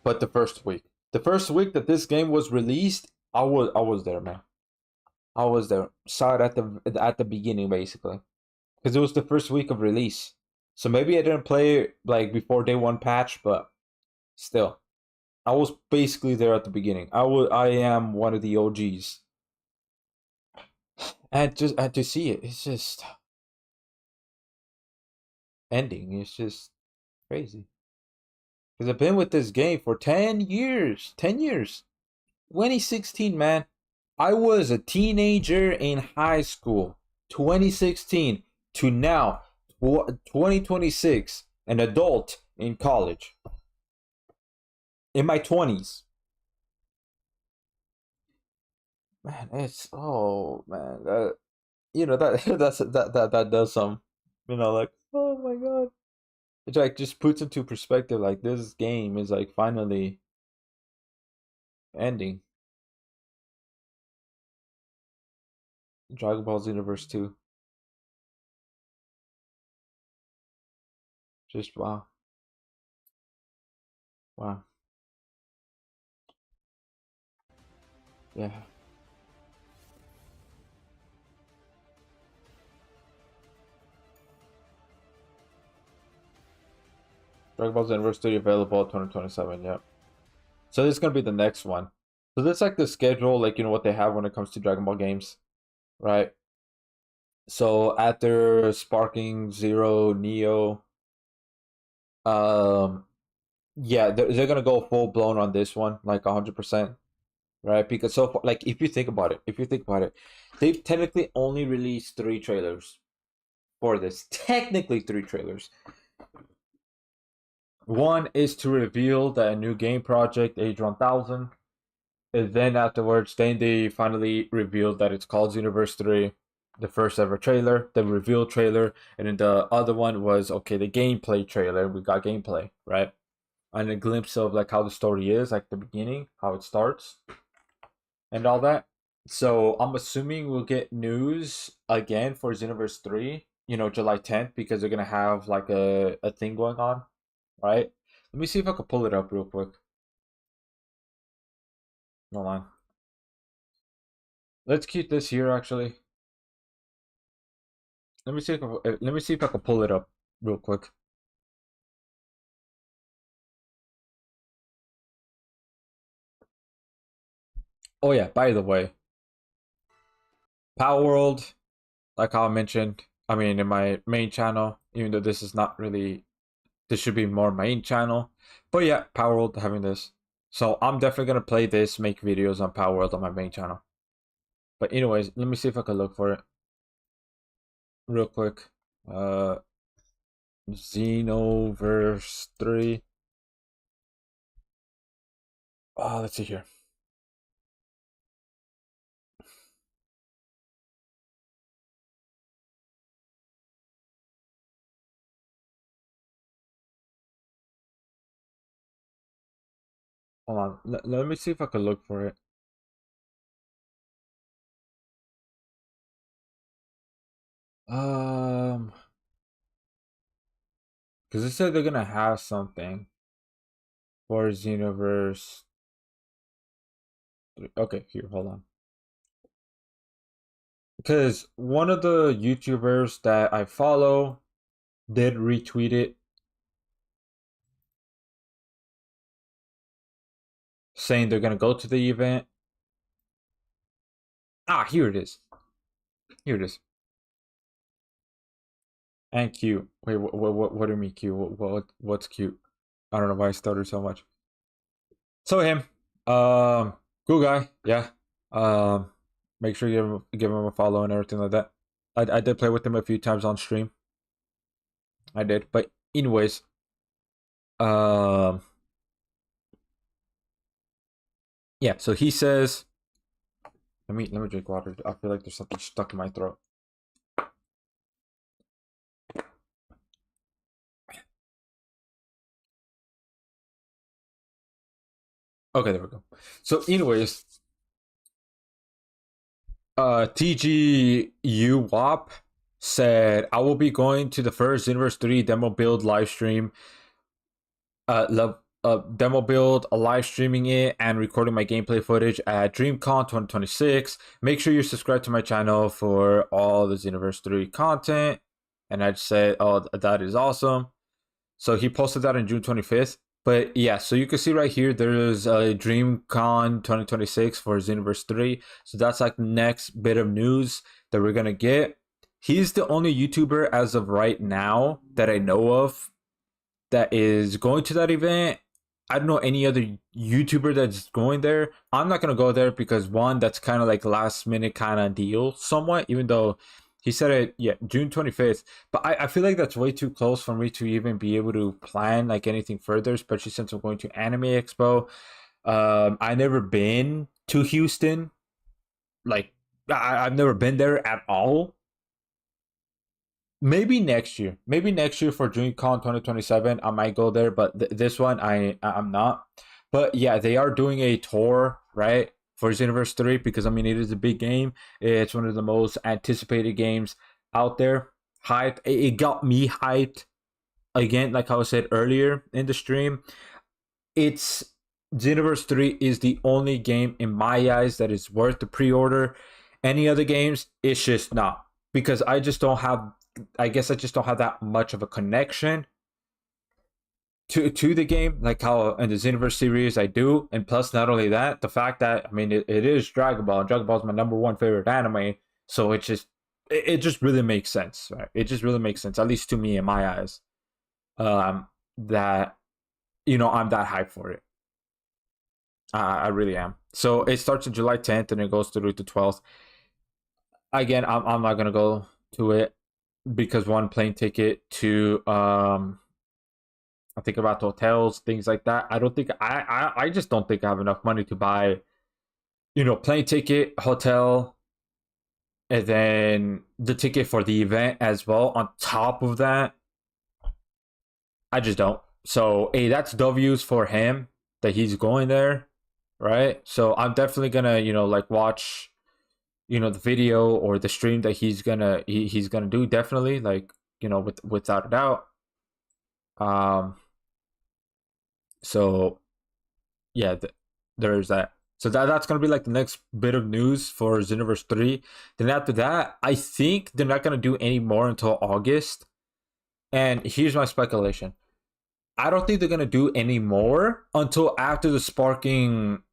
Speaker 1: but the first week. The first week that this game was released, I was there, man. I was there. Saw it at the beginning, basically, because it was the first week of release. So maybe I didn't play like before day one patch, but still, I was basically there at the beginning. I am one of the OGs, and to see it, it's just ending. It's just crazy. Because I've been with this game for 10 years. 10 years. 2016, man. I was a teenager in high school. 2016 to now, 2026, an adult in college. In my 20s. Man, it's oh man, that does some, like oh my god, it like just puts into perspective like this game is like finally ending. Dragon Ball Xenoverse 2. Just wow. Wow. Yeah. Dragon Ball Xenoverse 3 available 2027, yeah. So this is gonna be the next one. So that's like the schedule, like what they have when it comes to Dragon Ball games, right? So after Sparking Zero, Neo, um yeah, they're gonna go full blown on this one, like 100%, right? Because so far, like if you think about it, they've technically only released 3 trailers for this. Technically 3 trailers. One is to reveal that a new game project, Age 1000. And then afterwards, then they finally revealed that it's called Xenoverse 3, the first ever trailer, the reveal trailer. And then the other one was, okay, the gameplay trailer. We got gameplay, right? And a glimpse of like how the story is, like the beginning, how it starts, and all that. So I'm assuming we'll get news again for Xenoverse 3, July 10th, because they're gonna have like a thing going on, right? Let me see if I can pull it up real quick. Hold on. Let's keep this here actually. Let me see if I can pull it up real quick. Oh yeah, by the way, Power World, like I mentioned, I mean in my main channel, even though this is not really, this should be more main channel. But yeah, Power World having this. So I'm definitely gonna play this, make videos on Power World on my main channel. But anyways, let me see if I can look for it real quick. Uh Xenoverse 3. Let's see here. Hold on. Let me see if I can look for it. Um, because they said they're gonna have something for Xenoverse 3. Okay, here, hold on. Because one of the YouTubers that I follow did retweet it, saying they're gonna go to the event. Here it is. Here it is. And cute. Wait, what do you mean cute? What's cute? I don't know why I stuttered so much. So him, cool guy, yeah. Um, Make sure you give him a follow and everything like that. I did play with him a few times on stream. I did, but anyways, um, yeah. So he says, let me drink water. I feel like there's something stuck in my throat. Okay, there we go. So, anyways, TGU WAP said, I will be going to the first Xenoverse 3 demo build live stream. Demo build, live streaming it, and recording my gameplay footage at DreamCon 2026. Make sure you subscribe to my channel for all the Xenoverse 3 content. And I just said, oh, that is awesome. So he posted that on June 25th. But yeah, so you can see right here, there's a DreamCon 2026 for Xenoverse 3. So that's like the next bit of news that we're going to get. He's the only YouTuber as of right now that I know of that is going to that event. I don't know any other YouTuber that's going there. I'm not going to go there because one, that's kind of like last minute kind of deal somewhat, even though he said it, yeah, June 25th. But I feel like that's way too close for me to even be able to plan like anything further, especially since I'm going to Anime Expo. I never been to Houston. Like, I've never been there at all. Maybe next year. Maybe next year for DreamCon 2027, I might go there. But this one, I'm not. But yeah, they are doing a tour, right? For Xenoverse 3 because I mean it is a big game. It's one of the most anticipated games out there. Hyped. It got me hyped. Again, like I said earlier in the stream, it's Xenoverse 3 is the only game in my eyes that is worth the pre-order. Any other games, it's just not. Because I just don't have I guess I just don't have that much of a connection to the game, like how in the Xenoverse series I do. And plus, not only that, the fact that I mean it is Dragon Ball. Dragon Ball is my number one favorite anime, so it just really makes sense, right? It just really makes sense, at least to me in my eyes. That I'm that hyped for it. I really am. So it starts on July 10th and it goes through to 12th. Again, I'm not gonna go to it because one, plane ticket, two, I think about hotels, things like that. I don't think I just don't think I have enough money to buy, plane ticket, hotel, and then the ticket for the event as well. On top of that, I just don't. So, hey, that's W's for him that he's going there, right? So I'm definitely gonna, like watch, the video or the stream that he's gonna do. Definitely, like, without a doubt. Um, So yeah, there's that. So that's gonna be like the next bit of news for Xenoverse 3. Then after that, I think they're not gonna do any more until August. And here's my speculation. I don't think they're gonna do any more until after the sparking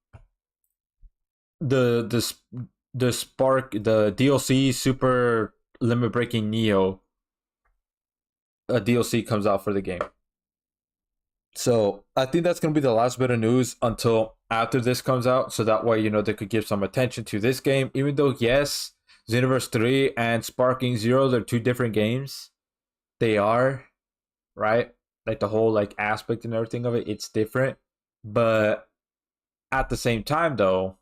Speaker 1: the spark the DLC Super Limit Breaking Neo DLC comes out for the game. So I think that's gonna be the last bit of news until after this comes out. So that way, they could give some attention to this game. Even though, yes, Xenoverse 3 and Sparking Zero, they're two different games. They are, right? Like the whole like aspect and everything of it, it's different. But at the same time though,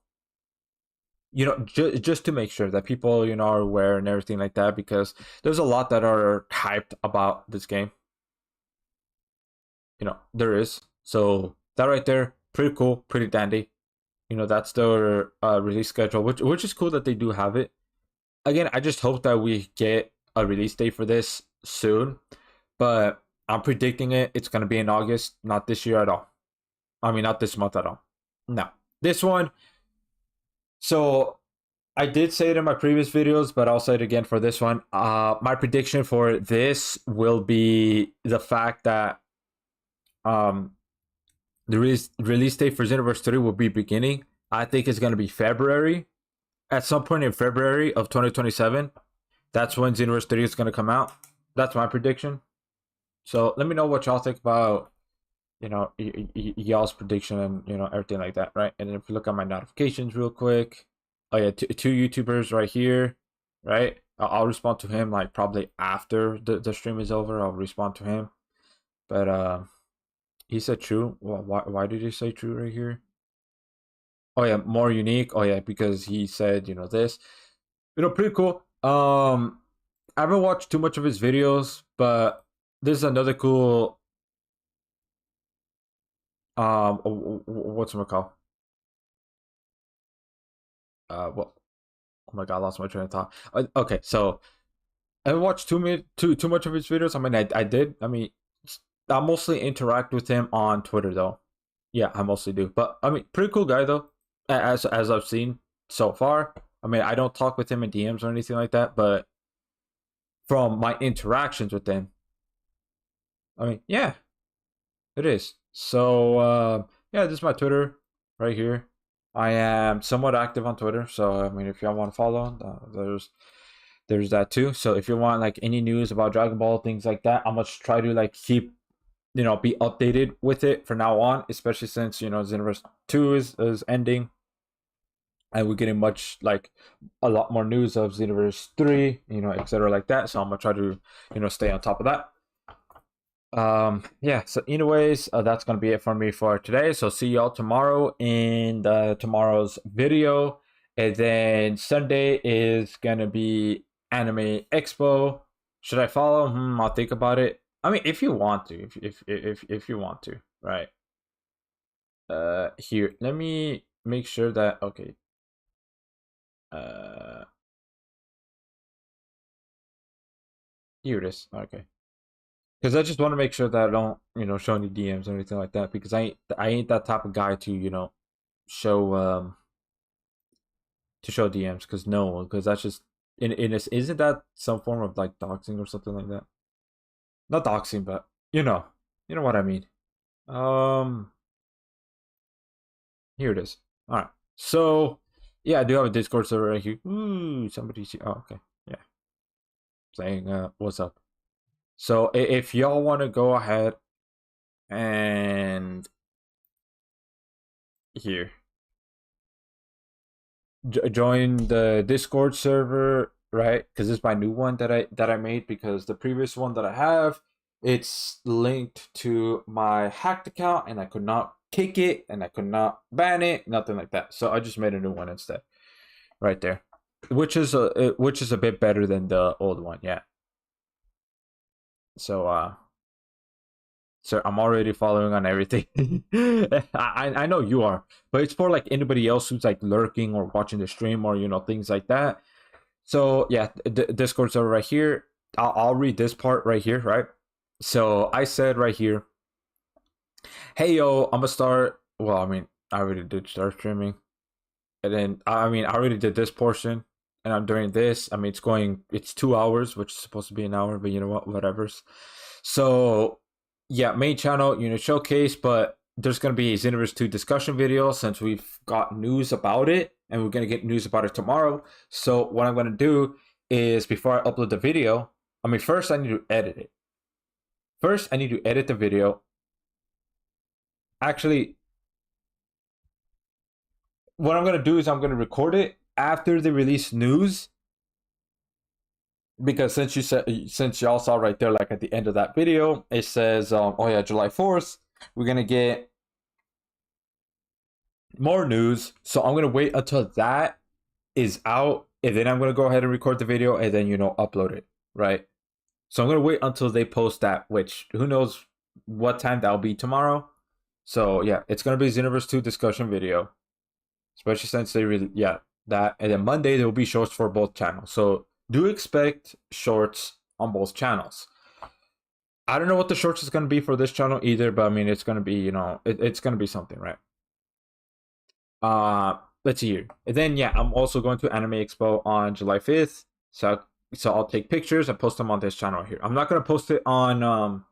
Speaker 1: just to make sure that people, are aware and everything like that, because there's a lot that are hyped about this game. There is. So that right there, pretty cool, pretty dandy. That's their release schedule, which is cool that they do have it. Again, I just hope that we get a release date for this soon. But I'm predicting it's gonna be in August, not this year at all. I mean, not this month at all. No, this one. So I did say it in my previous videos, but I'll say it again for this one. My prediction for this will be the fact that the release date for Xenoverse 3 will be beginning. I think it's going to be February. At some point in February of 2027. That's when Xenoverse 3 is going to come out. That's my prediction. So let me know what y'all think about y'all's prediction and everything like that, right? And then if you look at my notifications real quick, oh yeah, two YouTubers right here, right? I'll respond to him like probably after the stream is over. I'll respond to him, but he said true. Well, why did he say true right here? Oh yeah, more unique. Oh yeah, because he said this, pretty cool. I haven't watched too much of his videos, but this is another cool what's it called? Well, oh my god, I lost my train of thought. Okay, so I haven't watched too much of his videos. I mean, I did. I mean, I mostly interact with him on Twitter though. Yeah, I mostly do. But I mean, pretty cool guy though. As I've seen so far. I mean, I don't talk with him in DMs or anything like that, but from my interactions with him, I mean, yeah, it is. So yeah, this is my Twitter right here. I am somewhat active on Twitter, so I mean, if y'all want to follow, there's that too. So if you want like any news about Dragon Ball, things like that, I'm gonna try to like keep be updated with it from now on, especially since Xenoverse 2 is ending, and we're getting much like a lot more news of Xenoverse 3, etc. like that. So I'm gonna try to stay on top of that. Yeah, so anyways, that's gonna be it for me for today. So see y'all tomorrow in tomorrow's video, and then Sunday is gonna be Anime Expo. Should I follow? I'll think about it. I mean, if you want to, if you want to, right? Here, let me make sure that okay. Here it is. Okay. Because I just want to make sure that I don't, show any DMs or anything like that. Because I ain't that type of guy to, show show DMs. Because no, because that's just in this. Isn't that some form of like doxing or something like that? Not doxing, but you know what I mean. Here it is. All right. So yeah, I do have a Discord server right here. Ooh, somebody see. Oh, okay. Yeah. Saying what's up. So if y'all want to go ahead and here join the Discord server, right? Because this is my new one that I made, because the previous one that I have, it's linked to my hacked account and I could not kick it and I could not ban it, nothing like that. So I just made a new one instead, right there, which is a bit better than the old one, yeah. So so I'm already following on everything. I know you are, but it's for like anybody else who's like lurking or watching the stream or things like that. So yeah, Discord server right here. I'll read this part right here, right? So I said right here, hey yo, I'm gonna start. Well, I mean, I already did start streaming, and then I mean, I already did this portion, and I'm doing this. I mean, it's 2 hours, which is supposed to be an hour, but you know what, whatever's. So yeah, main channel showcase, but there's gonna be a Xenoverse 2 discussion video since we've got news about it, and we're gonna get news about it tomorrow. So what I'm gonna do is, before I upload the video, I mean, first I need to edit it. First, I need to edit the video. Actually, what I'm gonna do is I'm gonna record it after the release news, because since y'all saw right there, like at the end of that video, it says oh yeah, July 4th we're gonna get more news. So I'm gonna wait until that is out, and then I'm gonna go ahead and record the video, and then upload it, right? So I'm gonna wait until they post that, which who knows what time that'll be tomorrow. So yeah, it's gonna be Xenoverse 2 discussion video, especially since they really that, and then Monday there will be shorts for both channels. So do expect shorts on both channels. I don't know what the shorts is gonna be for this channel either, but I mean, it's gonna be it's gonna be something, right? Let's see here. And then yeah, I'm also going to Anime Expo on July 5th. So I'll take pictures and post them on this channel here. I'm not gonna post it on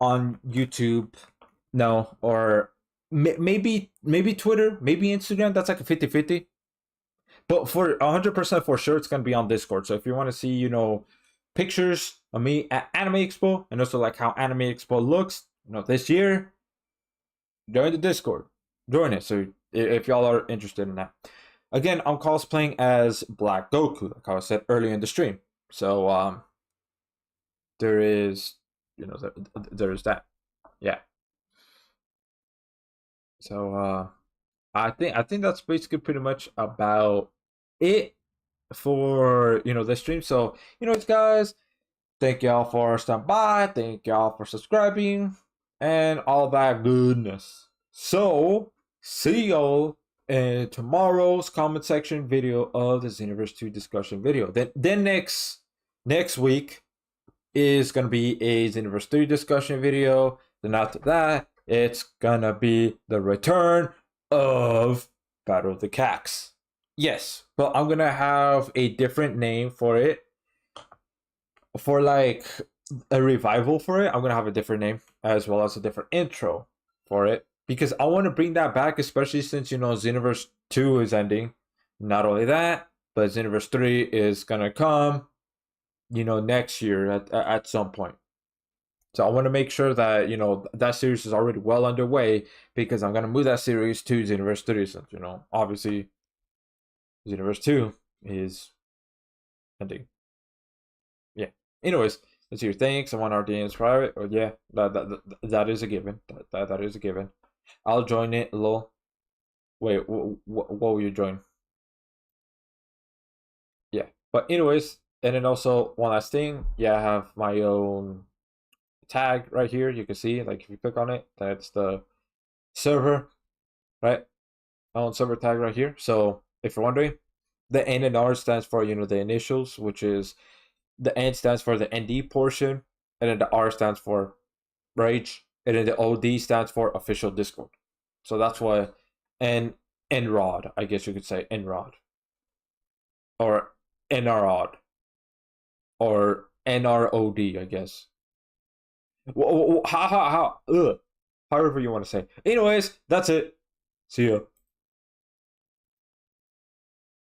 Speaker 1: YouTube, no, or maybe Twitter, maybe Instagram. That's like a 50-50. But for 100% for sure, it's gonna be on Discord. So if you want to see, pictures of me at Anime Expo, and also like how Anime Expo looks, this year, join the Discord. Join it. So if y'all are interested in that. Again, I'm cosplaying as Black Goku, like I said earlier in the stream. So there is, there's that. Yeah. So I think that's basically pretty much about it for the stream. So guys, thank y'all for stopping by. Thank y'all for subscribing and all that goodness. So see y'all in tomorrow's comment section video of the Xenoverse 2 discussion video. Then next week is gonna be a Xenoverse 3 discussion video. Then after that, it's gonna be the return of Battle of the Cax. Yes, but I'm gonna have a different name for it. For like a revival for it, I'm gonna have a different name as well as a different intro for it, because I want to bring that back, especially since Xenoverse 2 is ending. Not only that, but Xenoverse 3 is gonna come next year at some point. So I want to make sure that that series is already well underway, because I'm gonna move that series to Xenoverse 3, since obviously Xenoverse 2 is ending. Yeah. Anyways, let's hear thanks. I want our DMs private. Or yeah, that is a given. That is a given. I'll join it. Lol. Wait, what will you join? Yeah. But anyways, and then also one last thing. Yeah, I have my own tag right here. You can see, like, if you click on it, that's the server, right? My own server tag right here. So if you're wondering, the N and R stands for the initials, which is the N stands for the ND portion, and then the R stands for Rage, and then the OD stands for official Discord. So that's why NROD, I guess you could say NROD, or NROD, or NROD, I guess. However you want to say. Anyways, that's it. See ya.